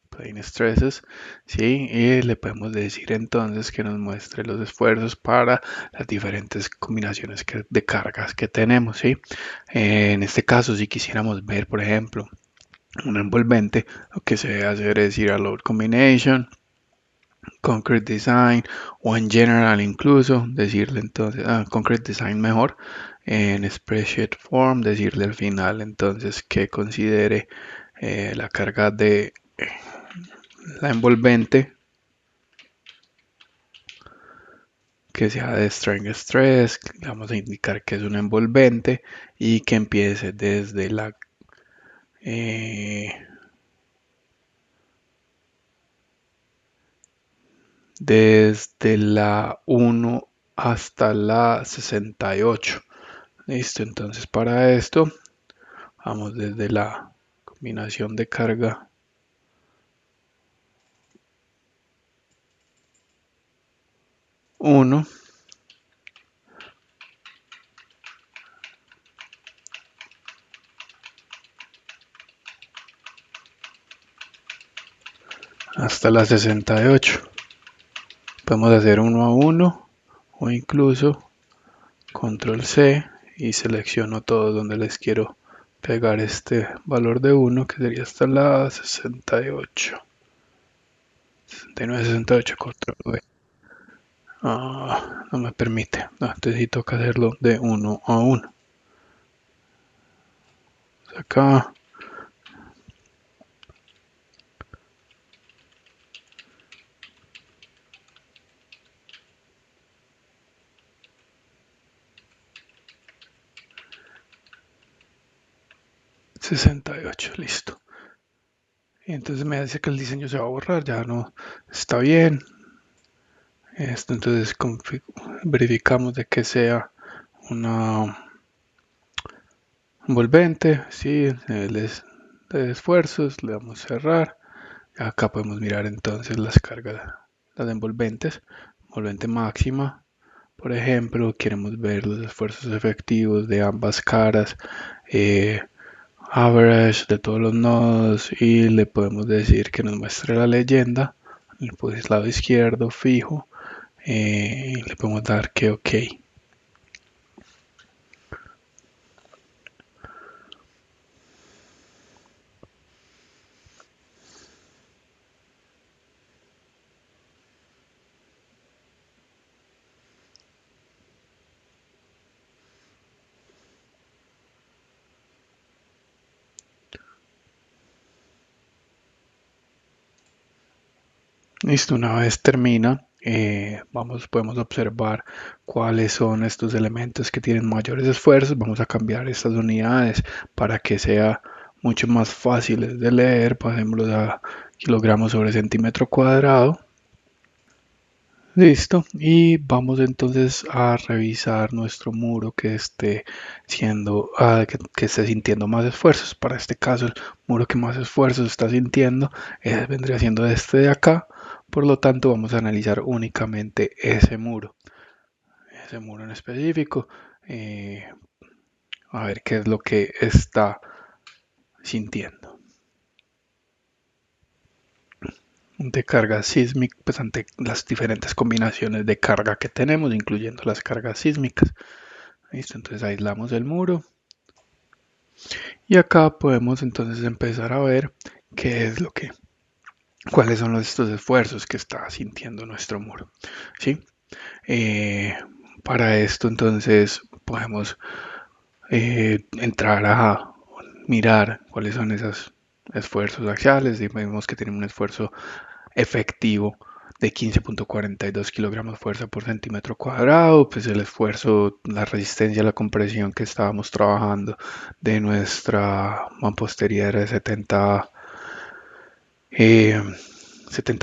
plane stresses, ¿sí? Y le podemos decir entonces que nos muestre los esfuerzos para las diferentes combinaciones de cargas que tenemos, ¿sí? En este caso, si quisiéramos ver, por ejemplo, un envolvente, lo que se debe hacer es ir a Load Combination, Concrete Design o en General incluso, decirle entonces, Concrete Design mejor, en Spreadsheet Form, decirle al final entonces que considere la carga de la envolvente que sea de Strength Stress, vamos a indicar que es un envolvente y que empiece eh, desde la 1 hasta la 68. Listo, entonces para esto vamos desde la combinación de carga 1 hasta la 68. Podemos hacer uno a uno o incluso control C y selecciono todo donde les quiero pegar este valor de 1 que sería hasta la 68. 69, 68, control V. No me permite. Entonces sí toca hacerlo de 1 a 1. Acá. $68, listo. Y entonces me dice que el diseño se va a borrar, ya no está bien. Esto entonces verificamos de que sea una envolvente, sí, de esfuerzos, le damos cerrar. Acá podemos mirar entonces las cargas, las envolventes, envolvente máxima. Por ejemplo, queremos ver los esfuerzos efectivos de ambas caras, average de todos los nodos y le podemos decir que nos muestre la leyenda, el lado izquierdo fijo, le podemos dar que OK. Listo, una vez termina, podemos observar cuáles son estos elementos que tienen mayores esfuerzos. Vamos a cambiar estas unidades para que sea mucho más fáciles de leer. Pasémoslos a kilogramos sobre centímetro cuadrado. Listo, y vamos entonces a revisar nuestro muro que esté que esté sintiendo más esfuerzos. Para este caso, el muro que más esfuerzos está sintiendo vendría siendo este de acá. Por lo tanto, vamos a analizar únicamente ese muro en específico, a ver qué es lo que está sintiendo. De carga sísmica, pues ante las diferentes combinaciones de carga que tenemos, incluyendo las cargas sísmicas. Listo, entonces aislamos el muro. Y acá podemos entonces empezar a ver qué es cuáles son estos esfuerzos que está sintiendo nuestro muro. ¿Sí? Para esto entonces podemos entrar a mirar cuáles son esos esfuerzos axiales y vemos que tiene un esfuerzo efectivo de 15.42 kilogramos fuerza por centímetro cuadrado. Pues el esfuerzo, la resistencia a la compresión que estábamos trabajando de nuestra mampostería era de 70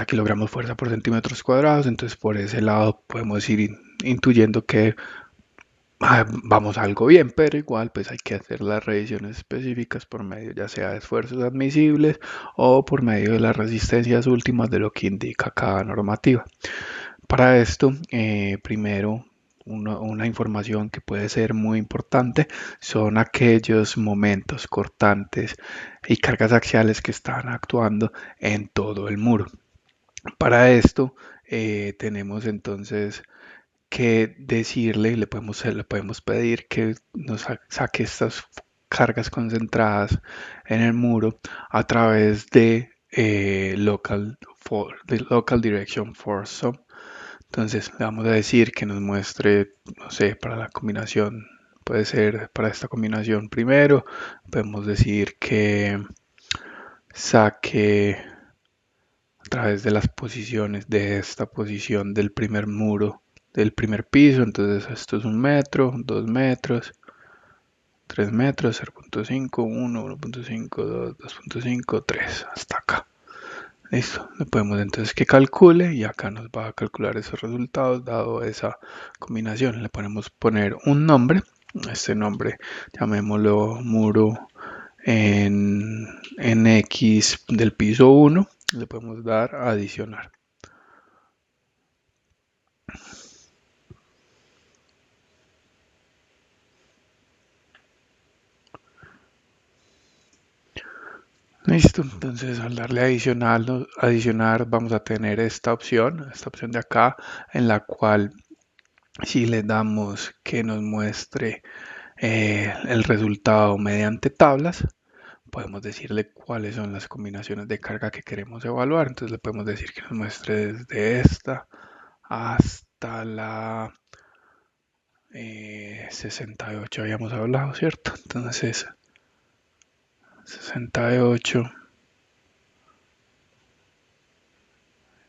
kilogramos fuerza por centímetros cuadrados. Entonces por ese lado podemos ir intuyendo que vamos algo bien, pero igual pues hay que hacer las revisiones específicas por medio ya sea de esfuerzos admisibles o por medio de las resistencias últimas de lo que indica cada normativa. Para esto, primero, una información que puede ser muy importante son aquellos momentos cortantes y cargas axiales que están actuando en todo el muro. Para esto, tenemos entonces que decirle, le podemos pedir que nos saque estas cargas concentradas en el muro a través de local direction force sum. Entonces le vamos a decir que nos muestre, no sé, para la combinación, puede ser para esta combinación primero, podemos decir que saque a través de las posiciones de esta posición del primer muro del primer piso. Entonces esto es 1 metro, 2 metros, 3 metros, 0.5, 1, 1.5, 2, 2.5, 3, hasta acá. Listo, le podemos entonces que calcule y acá nos va a calcular esos resultados dado esa combinación. Le podemos poner un nombre, este nombre llamémoslo muro en X del piso 1, le podemos dar a adicionar. Listo, entonces al darle adicionar vamos a tener esta opción de acá, en la cual si le damos que nos muestre el resultado mediante tablas, podemos decirle cuáles son las combinaciones de carga que queremos evaluar. Entonces le podemos decir que nos muestre desde esta hasta la 68 habíamos hablado, ¿cierto? Entonces 68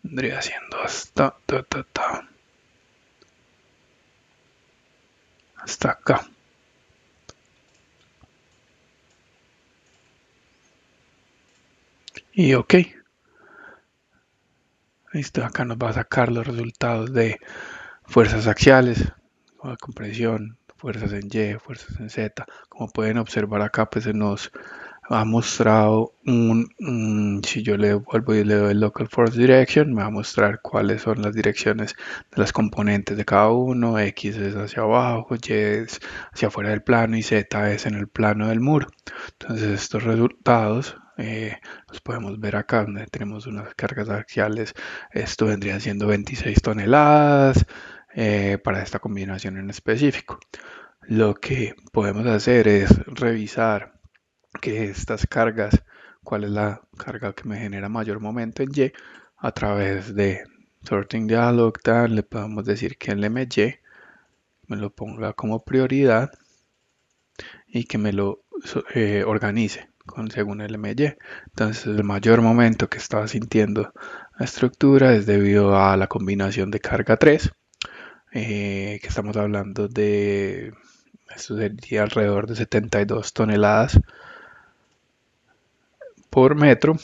vendría siendo hasta acá. Y ok, listo, acá nos va a sacar los resultados de fuerzas axiales, compresión, fuerzas en Y, fuerzas en Z. Como pueden observar acá, pues se nos ha mostrado si yo le vuelvo y le doy el local force direction, me va a mostrar cuáles son las direcciones de las componentes de cada uno. X es hacia abajo, Y es hacia afuera del plano y Z es en el plano del muro. Entonces estos resultados los podemos ver acá donde tenemos unas cargas axiales. Esto vendría siendo 26 toneladas para esta combinación en específico. Lo que podemos hacer es revisar que estas cargas, cuál es la carga que me genera mayor momento en Y, a través de sorting dialog, le podemos decir que el MY me lo ponga como prioridad y que me lo organice según el MY. Entonces el mayor momento que estaba sintiendo la estructura es debido a la combinación de carga 3, que estamos hablando de, esto sería alrededor de 72 toneladas por metro.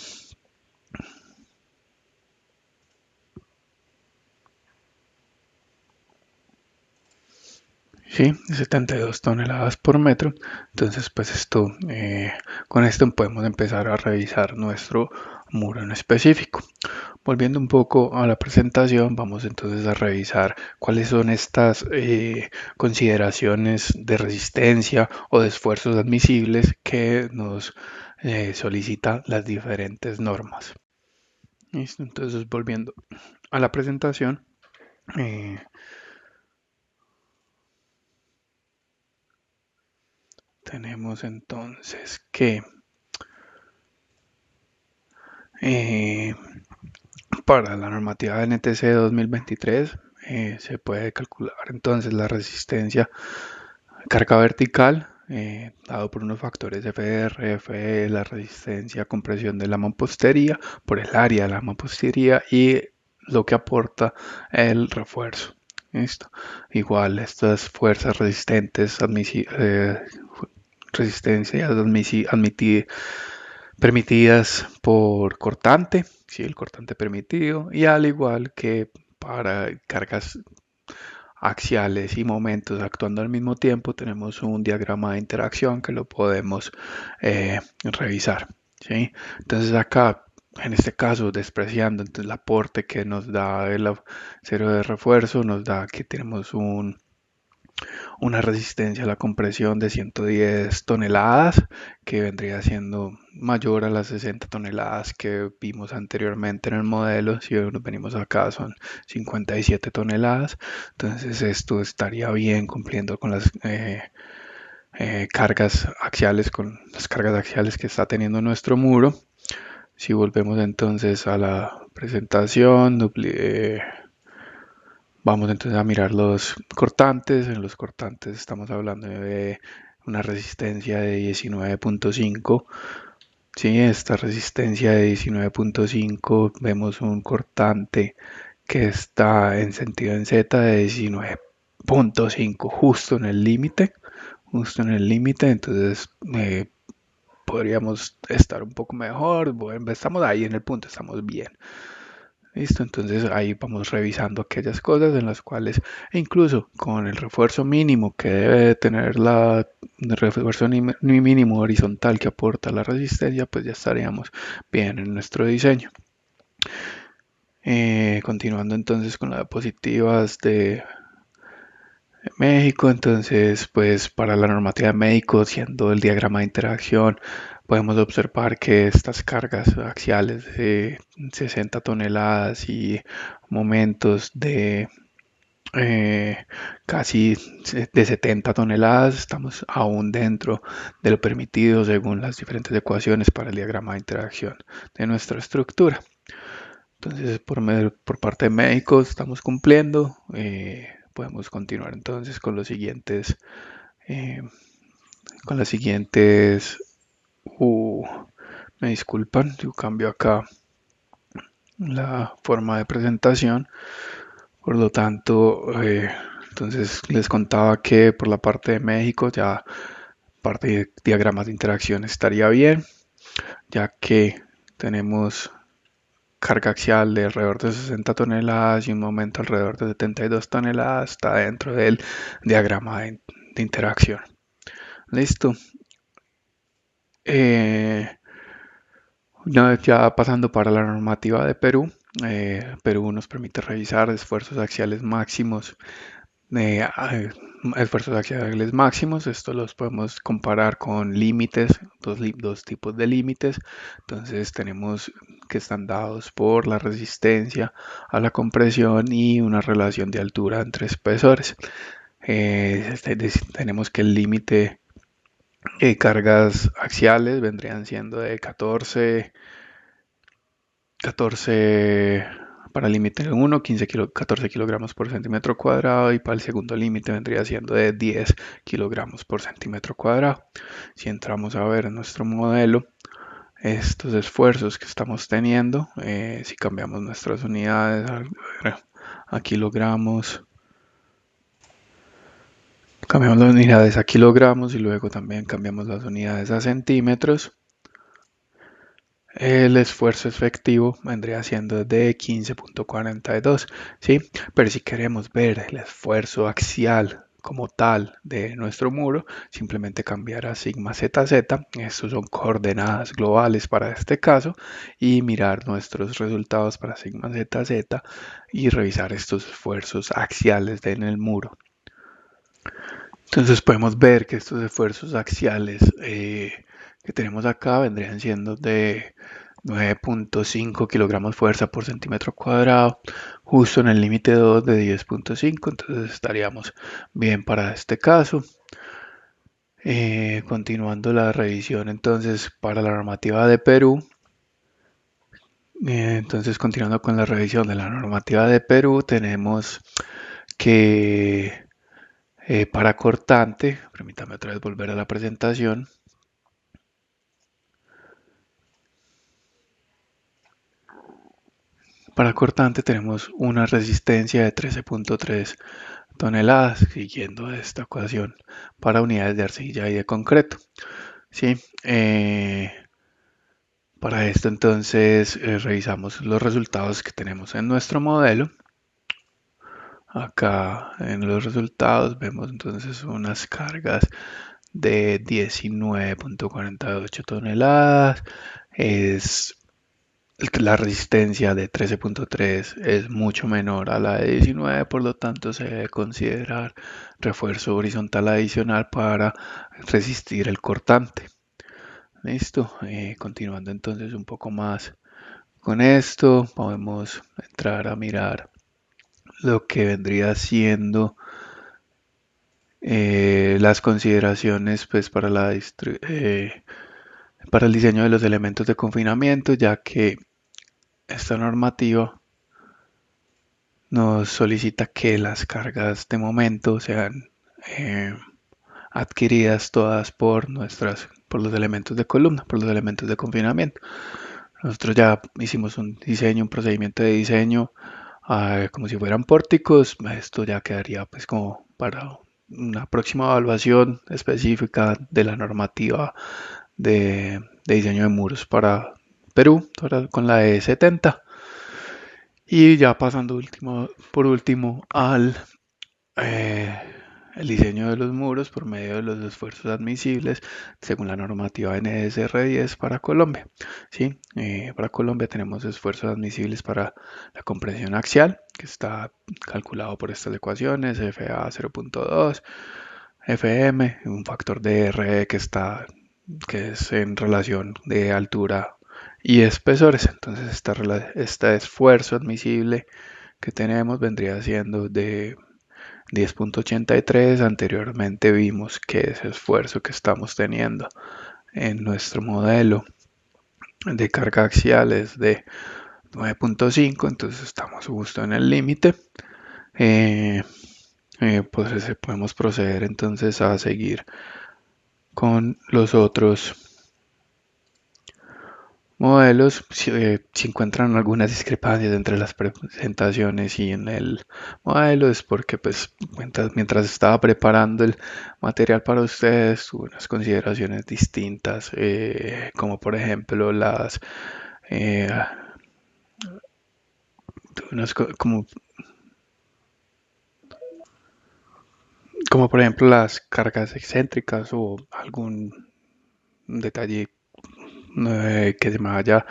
Sí, 72 toneladas por metro. Entonces, pues con esto podemos empezar a revisar nuestro muro en específico. Volviendo un poco a la presentación, vamos entonces a revisar cuáles son estas consideraciones de resistencia o de esfuerzos admisibles que nos solicitan las diferentes normas. ¿Listo? Entonces, volviendo a la presentación, eh, tenemos entonces que eh, para la normativa NTC 2023 se puede calcular entonces la resistencia a carga vertical dado por unos factores FR, FE, la resistencia a compresión de la mampostería, por el área de la mampostería y lo que aporta el refuerzo. ¿Listo? Igual estas fuerzas resistentes, resistencias permitidas por cortante, ¿sí? El cortante permitido, y al igual que para cargas axiales y momentos actuando al mismo tiempo, tenemos un diagrama de interacción que lo podemos revisar. ¿Sí? Entonces acá, en este caso, despreciando entonces, el aporte que nos da el acero de refuerzo, nos da que tenemos una resistencia a la compresión de 110 toneladas, que vendría siendo mayor a las 60 toneladas que vimos anteriormente en el modelo. Si nos venimos acá son 57 toneladas. Entonces esto estaría bien cumpliendo con las cargas axiales, con las cargas axiales que está teniendo nuestro muro. Si volvemos entonces a la presentación, vamos entonces a mirar los cortantes. En los cortantes estamos hablando de una resistencia de 19.5. Sí, esta resistencia de 19.5 vemos un cortante que está en sentido en Z de 19.5, justo en el límite, entonces podríamos estar un poco mejor. Bueno, estamos ahí en el punto, estamos bien. Listo, entonces ahí vamos revisando aquellas cosas en las cuales, e incluso con el refuerzo mínimo que debe tener el refuerzo mínimo horizontal que aporta la resistencia, pues ya estaríamos bien en nuestro diseño. Continuando entonces con las diapositivas de México, entonces pues para la normativa de México, siendo el diagrama de interacción, podemos observar que estas cargas axiales de 60 toneladas y momentos de casi de 70 toneladas, estamos aún dentro de lo permitido según las diferentes ecuaciones para el diagrama de interacción de nuestra estructura. Entonces, por parte de médicos estamos cumpliendo. Podemos continuar entonces con los siguientes, eh, con las siguientes. Uh, Me disculpan, yo cambio acá la forma de presentación. Por lo tanto, entonces les contaba que por la parte de México ya parte de diagramas de interacción estaría bien, ya que tenemos carga axial de alrededor de 60 toneladas y un momento alrededor de 72 toneladas está dentro del diagrama de interacción. Listo. Una vez ya pasando para la normativa de Perú, Perú nos permite revisar esfuerzos axiales máximos. eh, eh, Esfuerzos axiales máximos, esto los podemos comparar con límites, dos tipos de límites. Entonces tenemos que están dados por la resistencia a la compresión y una relación de altura entre espesores. Tenemos que el límite de cargas axiales vendrían siendo de 14 para el límite 1, 14 kilogramos por centímetro cuadrado, y para el segundo límite vendría siendo de 10 kilogramos por centímetro cuadrado. Si entramos a ver en nuestro modelo estos esfuerzos que estamos teniendo, si cambiamos nuestras unidades a kilogramos, cambiamos las unidades a kilogramos y luego también cambiamos las unidades a centímetros, el esfuerzo efectivo vendría siendo de 15.42, ¿sí? Pero si queremos ver el esfuerzo axial como tal de nuestro muro, simplemente cambiar a sigma ZZ, estos son coordenadas globales para este caso, y mirar nuestros resultados para sigma ZZ y revisar estos esfuerzos axiales en el muro. Entonces podemos ver que estos esfuerzos axiales que tenemos acá vendrían siendo de 9.5 kilogramos fuerza por centímetro cuadrado, justo en el límite 2 de 10.5, entonces estaríamos bien para este caso. Continuando la revisión entonces para la normativa de Perú, entonces continuando con la revisión de la normativa de Perú, tenemos que Para cortante, permítame otra vez volver a la presentación. Para cortante tenemos una resistencia de 13.3 toneladas, siguiendo esta ecuación para unidades de arcilla y de concreto. ¿Sí? Para esto entonces revisamos los resultados que tenemos en nuestro modelo. Acá en los resultados vemos entonces unas cargas de 19.48 toneladas. La resistencia de 13.3 es mucho menor a la de 19, por lo tanto se debe considerar refuerzo horizontal adicional para resistir el cortante. Listo, continuando entonces un poco más con esto, podemos entrar a mirar lo que vendría siendo las consideraciones pues para el diseño de los elementos de confinamiento, ya que esta normativa nos solicita que las cargas de momento sean eh, adquiridas todas por los elementos de columna, por los elementos de confinamiento. Nosotros ya hicimos un diseño, un procedimiento de diseño como si fueran pórticos. Esto ya quedaría pues como para una próxima evaluación específica de la normativa de diseño de muros para Perú, con la E70. Y ya pasando por último al eh, el diseño de los muros por medio de los esfuerzos admisibles según la normativa NSR10 para Colombia. ¿Sí? Para Colombia tenemos esfuerzos admisibles para la compresión axial, que está calculado por estas ecuaciones, FA 0.2, FM, un factor de R que es en relación de altura y espesores. Entonces, este esfuerzo admisible que tenemos vendría siendo de 10.83. Anteriormente vimos que ese esfuerzo que estamos teniendo en nuestro modelo de carga axial es de 9.5, entonces estamos justo en el límite. Pues podemos proceder entonces a seguir con los otros modelos. Si encuentran algunas discrepancias entre las presentaciones y en el modelo es porque pues mientras estaba preparando el material para ustedes tuve unas consideraciones distintas, como por ejemplo eh, como por ejemplo las cargas excéntricas o algún detalle que se me haya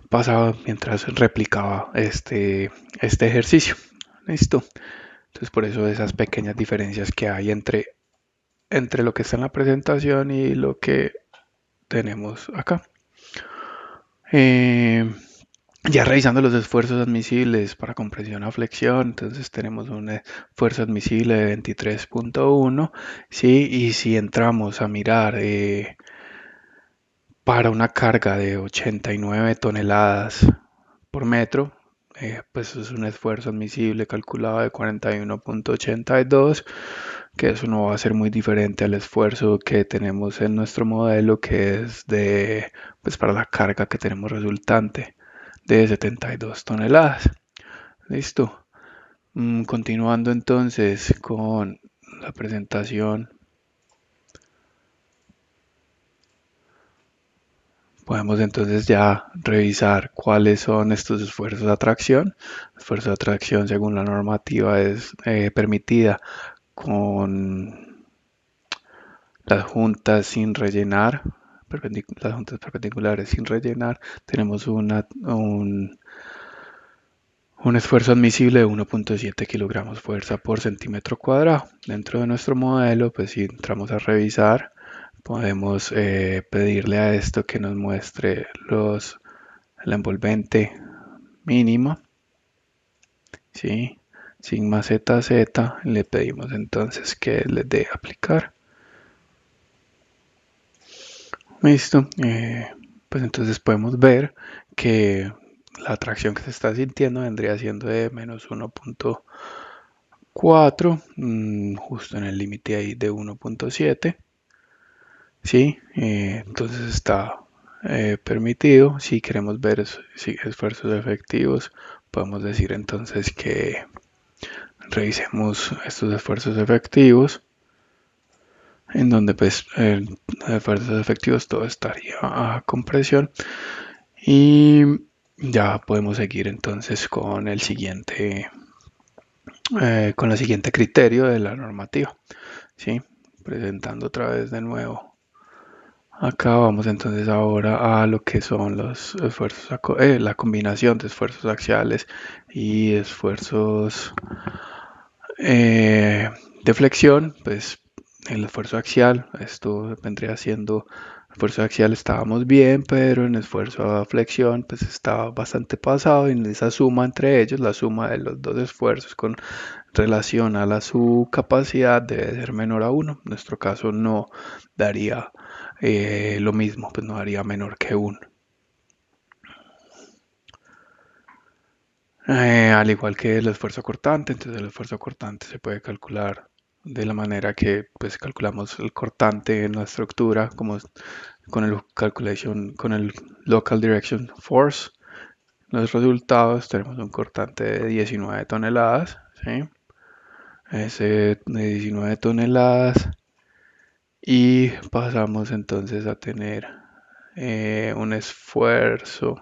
pasaba mientras replicaba este ejercicio. Listo. Entonces por eso esas pequeñas diferencias que hay entre lo que está en la presentación y lo que tenemos acá. Eh, ya revisando los esfuerzos admisibles para compresión a flexión, entonces tenemos un esfuerzo admisible de 23.1, ¿sí? Y si entramos a mirar para una carga de 89 toneladas por metro, pues es un esfuerzo admisible calculado de 41.82, que eso no va a ser muy diferente al esfuerzo que tenemos en nuestro modelo, que es pues para la carga que tenemos resultante de 72 toneladas. Listo. Continuando entonces con la presentación, podemos entonces ya revisar cuáles son estos esfuerzos de atracción. El esfuerzo de atracción según la normativa es permitida con las juntas sin rellenar, las juntas perpendiculares sin rellenar. Tenemos un esfuerzo admisible de 1.7 kilogramos fuerza por centímetro cuadrado. Dentro de nuestro modelo, pues si entramos a revisar, podemos pedirle a esto que nos muestre la envolvente mínima, ¿sí? Sigma ZZ, le pedimos entonces que le dé aplicar. Listo. Pues entonces podemos ver que la atracción que se está sintiendo vendría siendo de menos 4, justo en el límite ahí de 1.7. Sí, entonces está permitido. Si queremos ver esfuerzos efectivos, podemos decir entonces que revisemos estos esfuerzos efectivos, en donde pues esfuerzos efectivos todo estaría a compresión, y ya podemos seguir entonces con el siguiente criterio de la normativa. ¿Sí? Presentando otra vez de nuevo. Acá vamos entonces ahora a lo que son los esfuerzos, la combinación de esfuerzos axiales y esfuerzos de flexión. Pues el esfuerzo axial, esto vendría siendo, esfuerzo axial estábamos bien, pero en esfuerzo a flexión pues estaba bastante pasado, y en esa suma entre ellos, la suma de los dos esfuerzos con relación a su capacidad debe ser menor a 1. En nuestro caso no daría lo mismo, pues no daría menor que 1. Al igual que el esfuerzo cortante, entonces el esfuerzo cortante se puede calcular de la manera que pues calculamos el cortante en la estructura, como con el local direction force. Los resultados tenemos un cortante de 19 toneladas, ¿sí? Ese de 19 toneladas, y pasamos entonces a tener un esfuerzo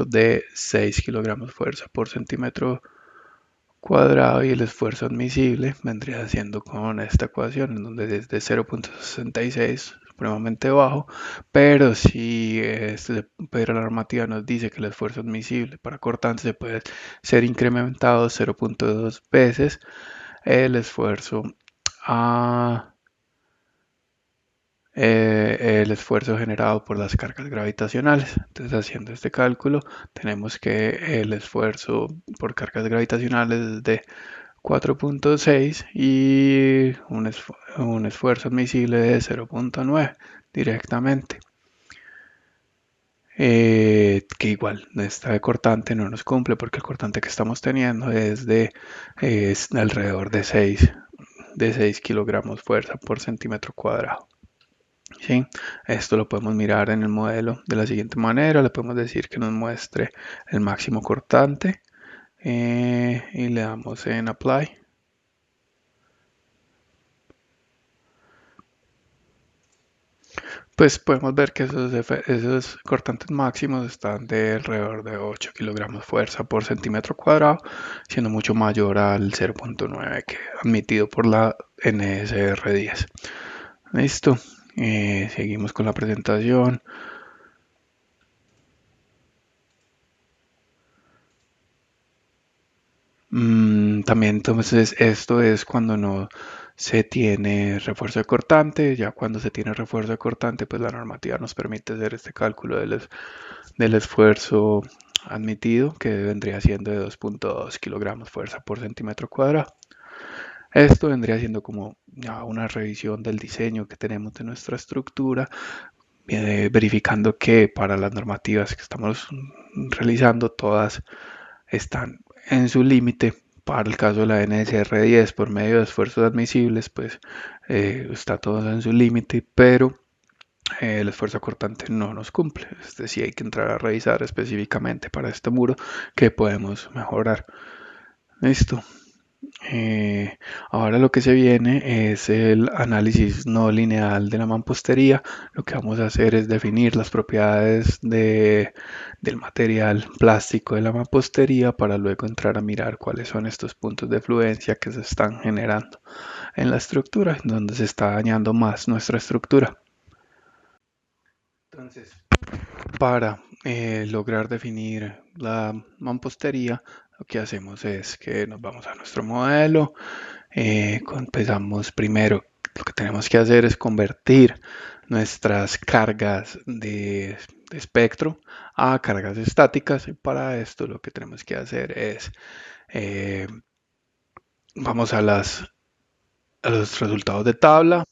de 6 kilogramos fuerza por centímetro cuadrado, y el esfuerzo admisible vendría siendo con esta ecuación, en donde es de 0.66, supremamente bajo, pero si pero la normativa nos dice que el esfuerzo admisible para cortante se puede ser incrementado 0.2 veces el esfuerzo a el esfuerzo generado por las cargas gravitacionales. Entonces, haciendo este cálculo, tenemos que el esfuerzo por cargas gravitacionales es de 4.6 y un esfuerzo admisible de 0.9 directamente. Que igual esta cortante no nos cumple, porque el cortante que estamos teniendo es alrededor de 6 kilogramos fuerza por centímetro cuadrado. ¿Sí? Esto lo podemos mirar en el modelo de la siguiente manera. Le podemos decir que nos muestre el máximo cortante, y le damos en Apply. Pues podemos ver que esos cortantes máximos están de alrededor de 8 kilogramos fuerza por centímetro cuadrado, siendo mucho mayor al 0.9 que admitido por la NSR10. Listo. Seguimos con la presentación. También entonces esto es cuando no se tiene refuerzo de cortante. Ya cuando se tiene refuerzo de cortante, pues la normativa nos permite hacer este cálculo del esfuerzo admitido, que vendría siendo de 2.2 kilogramos fuerza por centímetro cuadrado. Esto vendría siendo como ya una revisión del diseño que tenemos de nuestra estructura, verificando que para las normativas que estamos realizando todas están en su límite. Para el caso de la NSR10, por medio de esfuerzos admisibles, pues está todo en su límite, pero el esfuerzo cortante no nos cumple. Es decir, hay que entrar a revisar específicamente para este muro que podemos mejorar. Listo. Eh, Ahora lo que se viene es el análisis no lineal de la mampostería. Lo que vamos a hacer es definir las propiedades del material plástico de la mampostería, para luego entrar a mirar cuáles son estos puntos de fluencia que se están generando en la estructura, donde se está dañando más nuestra estructura. Entonces, para lograr definir la mampostería, lo que hacemos es que nos vamos a nuestro modelo. Empezamos primero, lo que tenemos que hacer es convertir nuestras cargas de espectro a cargas estáticas, y para esto lo que tenemos que hacer es, eh, vamos a los resultados de tabla,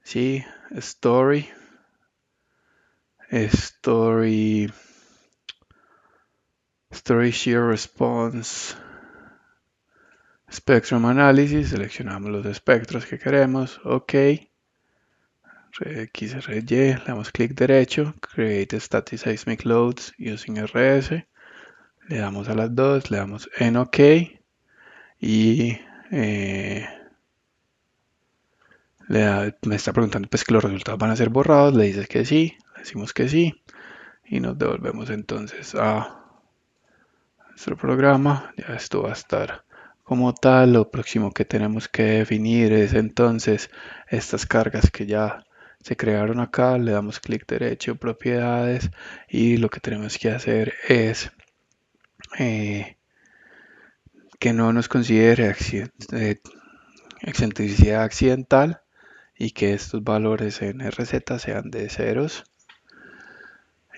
¿sí? Story, story, Story Shear Response Spectrum Analysis, seleccionamos los espectros que queremos, OK, X, Y, le damos clic derecho, Create Static Seismic Loads using RS, le damos a las dos, le damos en OK y me está preguntando pues que los resultados van a ser borrados, le dices que sí, le decimos que sí y nos devolvemos entonces a nuestro programa. Ya esto va a estar como tal. Lo próximo que tenemos que definir es entonces estas cargas que ya se crearon acá. Le damos clic derecho, propiedades, y lo que tenemos que hacer es que no nos considere excentricidad accidental y que estos valores en RZ sean de ceros.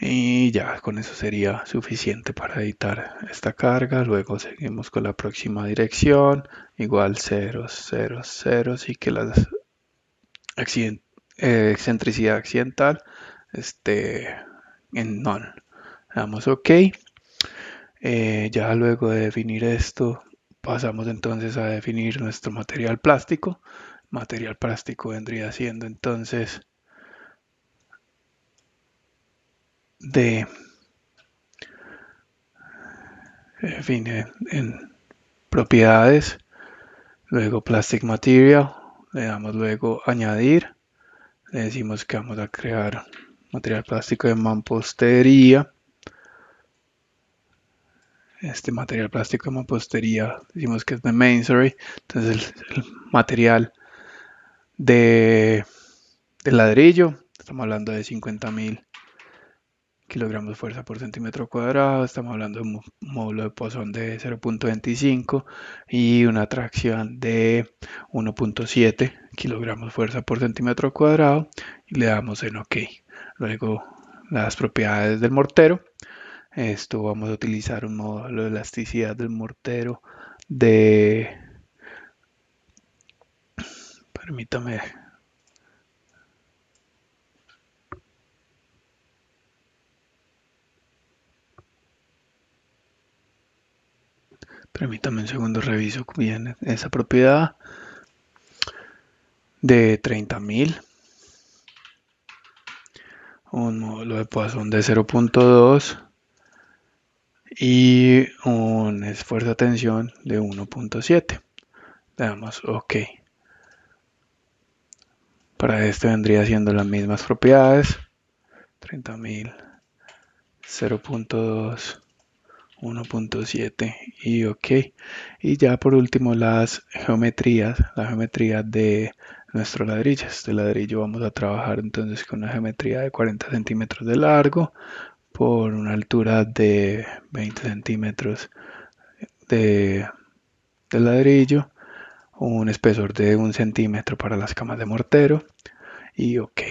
Y ya con eso sería suficiente para editar esta carga. Luego seguimos con la próxima dirección, igual ceros, ceros, ceros, y que la excentricidad accidental esté en none. Le damos OK. Ya luego de definir esto, pasamos entonces a definir nuestro material plástico. Material plástico vendría siendo entonces de define en propiedades, luego plastic material, le damos luego añadir, le decimos que vamos a crear material plástico de mampostería. Este material plástico de mampostería decimos que es de masonry, entonces el material de ladrillo, estamos hablando de 50.000 kilogramos de fuerza por centímetro cuadrado, estamos hablando de un módulo de Poisson de 0.25 y una tracción de 1.7 kilogramos de fuerza por centímetro cuadrado y le damos en OK. Luego las propiedades del mortero. Esto vamos a utilizar un módulo de elasticidad del mortero de... Permítame. Permítame un segundo, reviso bien esa propiedad de 30.000. Un módulo de Poisson de 0.2 y un esfuerzo de tensión de 1.7. Le damos OK. Para esto vendría siendo las mismas propiedades. 30.000, 0.2, 1.7 y OK. Y ya por último las geometrías, la geometría de nuestro ladrillo. Este ladrillo vamos a trabajar entonces con una geometría de 40 centímetros de largo por una altura de 20 centímetros de ladrillo, un espesor de 1 centímetro para las camas de mortero y OK.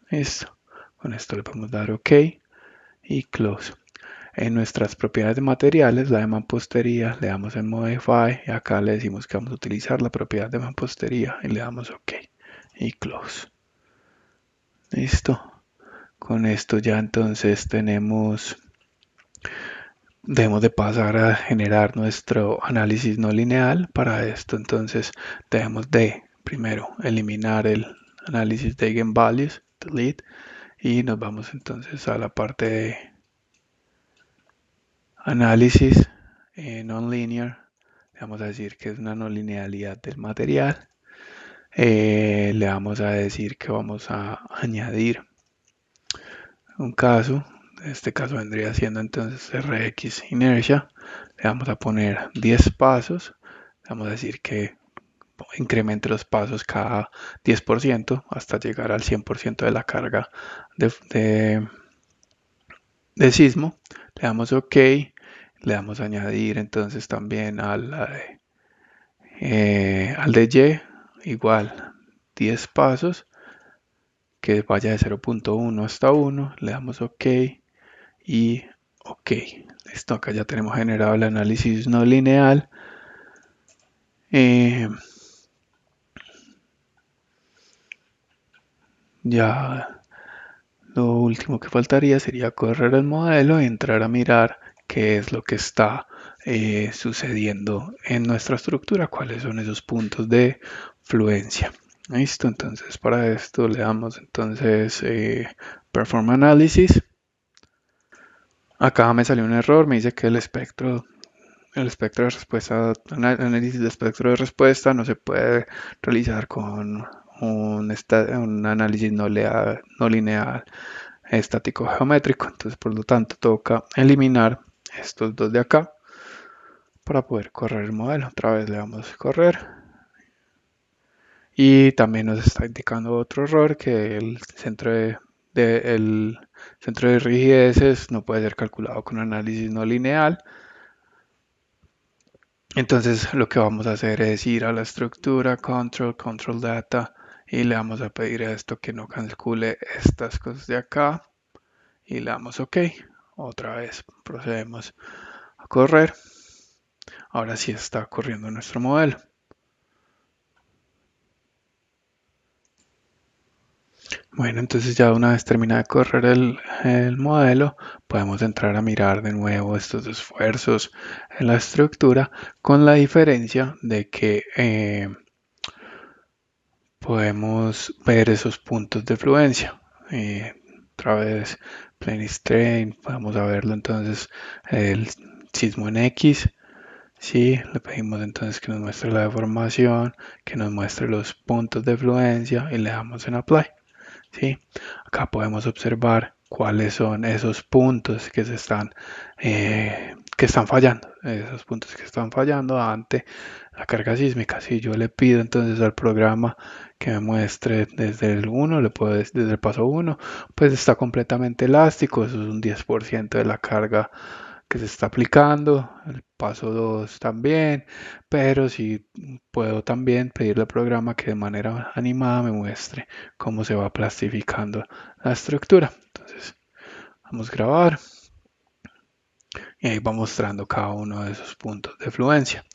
Listo. Con esto le podemos dar OK y Close. En nuestras propiedades de materiales, la de mampostería, le damos en Modify y acá le decimos que vamos a utilizar la propiedad de mampostería y le damos OK y Close. Listo. Con esto ya entonces debemos de pasar a generar nuestro análisis no lineal. Para esto entonces debemos de primero eliminar el análisis de eigenvalues, delete, y nos vamos entonces a la parte de análisis non-linear. Le vamos a decir que es una no linealidad del material. Le vamos a decir que vamos a añadir un caso. Este caso vendría siendo entonces Rx inercia. Le vamos a poner 10 pasos. Le vamos a decir que incremente los pasos cada 10% hasta llegar al 100% de la carga de sismo. Le damos OK. Le damos a añadir entonces también al de Y igual 10 pasos que vaya de 0.1 hasta 1. Le damos OK y OK. Listo, acá ya tenemos generado el análisis no lineal. Ya lo último que faltaría sería correr el modelo y entrar a mirar qué es lo que está sucediendo en nuestra estructura, cuáles son esos puntos de fluencia. Listo, entonces para esto le damos entonces Perform Analysis. Acá me salió un error, me dice que el espectro de respuesta, análisis de espectro de respuesta no se puede realizar con un análisis no lineal estático geométrico. Entonces, por lo tanto, toca eliminar estos dos de acá para poder correr el modelo. Otra vez le damos a correr. Y también nos está indicando otro error, que el centro de rigideces no puede ser calculado con análisis no lineal. Entonces lo que vamos a hacer es ir a la estructura, control data, y le vamos a pedir a esto que no calcule estas cosas de acá y le damos OK. Otra vez procedemos a correr. Ahora sí está corriendo nuestro modelo. Bueno, entonces ya una vez termina de correr el modelo, podemos entrar a mirar de nuevo estos esfuerzos en la estructura, con la diferencia de que podemos ver esos puntos de fluencia. Otra vez plane strain, vamos a verlo entonces el sismo en X. Sí, le pedimos entonces que nos muestre la deformación, que nos muestre los puntos de fluencia y le damos en apply. ¿Sí? Acá podemos observar cuáles son esos puntos que están fallando, esos puntos que están fallando ante la carga sísmica. Si yo le pido entonces al programa que me muestre desde el 1, desde el paso 1, pues está completamente elástico, eso es un 10% de la carga que se está aplicando, el paso 2 también, pero si puedo también pedirle al programa que de manera animada me muestre cómo se va plastificando la estructura. Entonces, vamos a grabar y ahí va mostrando cada uno de esos puntos de fluencia.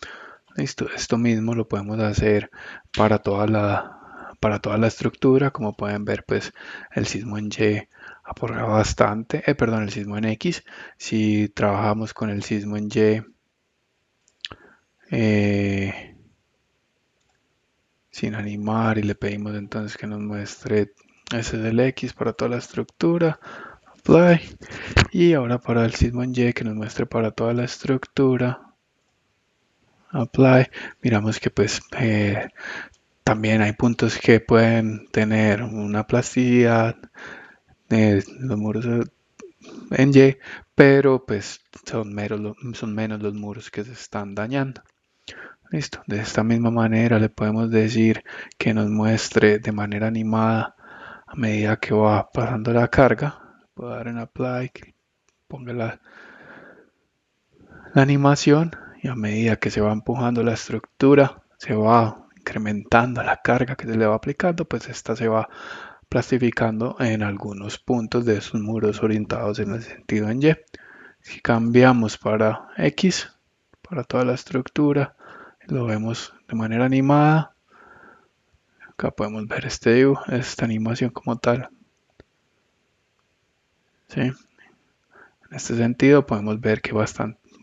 Listo, esto mismo lo podemos hacer para toda la estructura. Como pueden ver, pues el sismo en Y aporrea bastante, perdón, el sismo en X. Si trabajamos con el sismo en Y sin animar y le pedimos entonces que nos muestre ese del X para toda la estructura, apply, y ahora para el sismo en Y que nos muestre para toda la estructura, apply. Miramos que pues también hay puntos que pueden tener una plasticidad de los muros en Y, pero pues son menos los muros que se están dañando. Listo, de esta misma manera le podemos decir que nos muestre de manera animada a medida que va pasando la carga. Puedo dar en apply, que ponga la animación, y a medida que se va empujando la estructura, se va incrementando la carga que se le va aplicando, pues esta se va plastificando en algunos puntos de esos muros orientados en el sentido en Y. Si cambiamos para X, para toda la estructura, lo vemos de manera animada. Acá podemos ver esta animación como tal. ¿Sí? En este sentido podemos ver que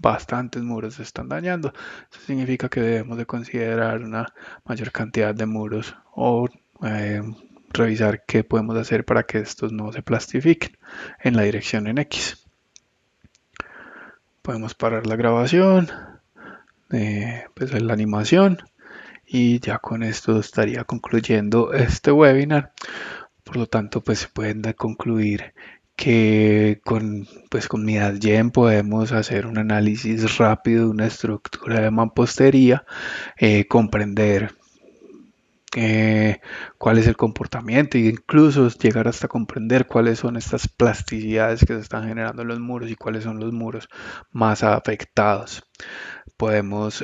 bastantes muros se están dañando. Eso significa que debemos de considerar una mayor cantidad de muros o revisar qué podemos hacer para que estos no se plastifiquen en la dirección en X. Podemos parar la grabación, pues la animación, y ya con esto estaría concluyendo este webinar. Por lo tanto, pues se pueden concluir que pues con MidasYen podemos hacer un análisis rápido de una estructura de mampostería, comprender cuál es el comportamiento e incluso llegar hasta comprender cuáles son estas plasticidades que se están generando en los muros y cuáles son los muros más afectados. Podemos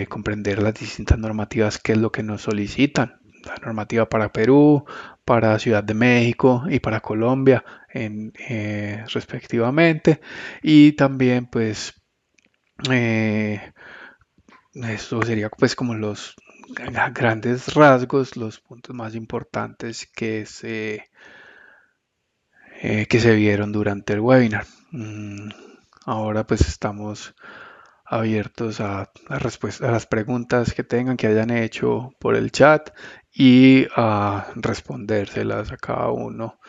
comprender las distintas normativas, qué es lo que nos solicitan. La normativa para Perú, para Ciudad de México y para Colombia respectivamente. Y también pues esto sería pues como los grandes rasgos, los puntos más importantes que se vieron durante el webinar. Ahora pues estamos abiertos a las preguntas que tengan, que hayan hecho por el chat y a respondérselas a cada uno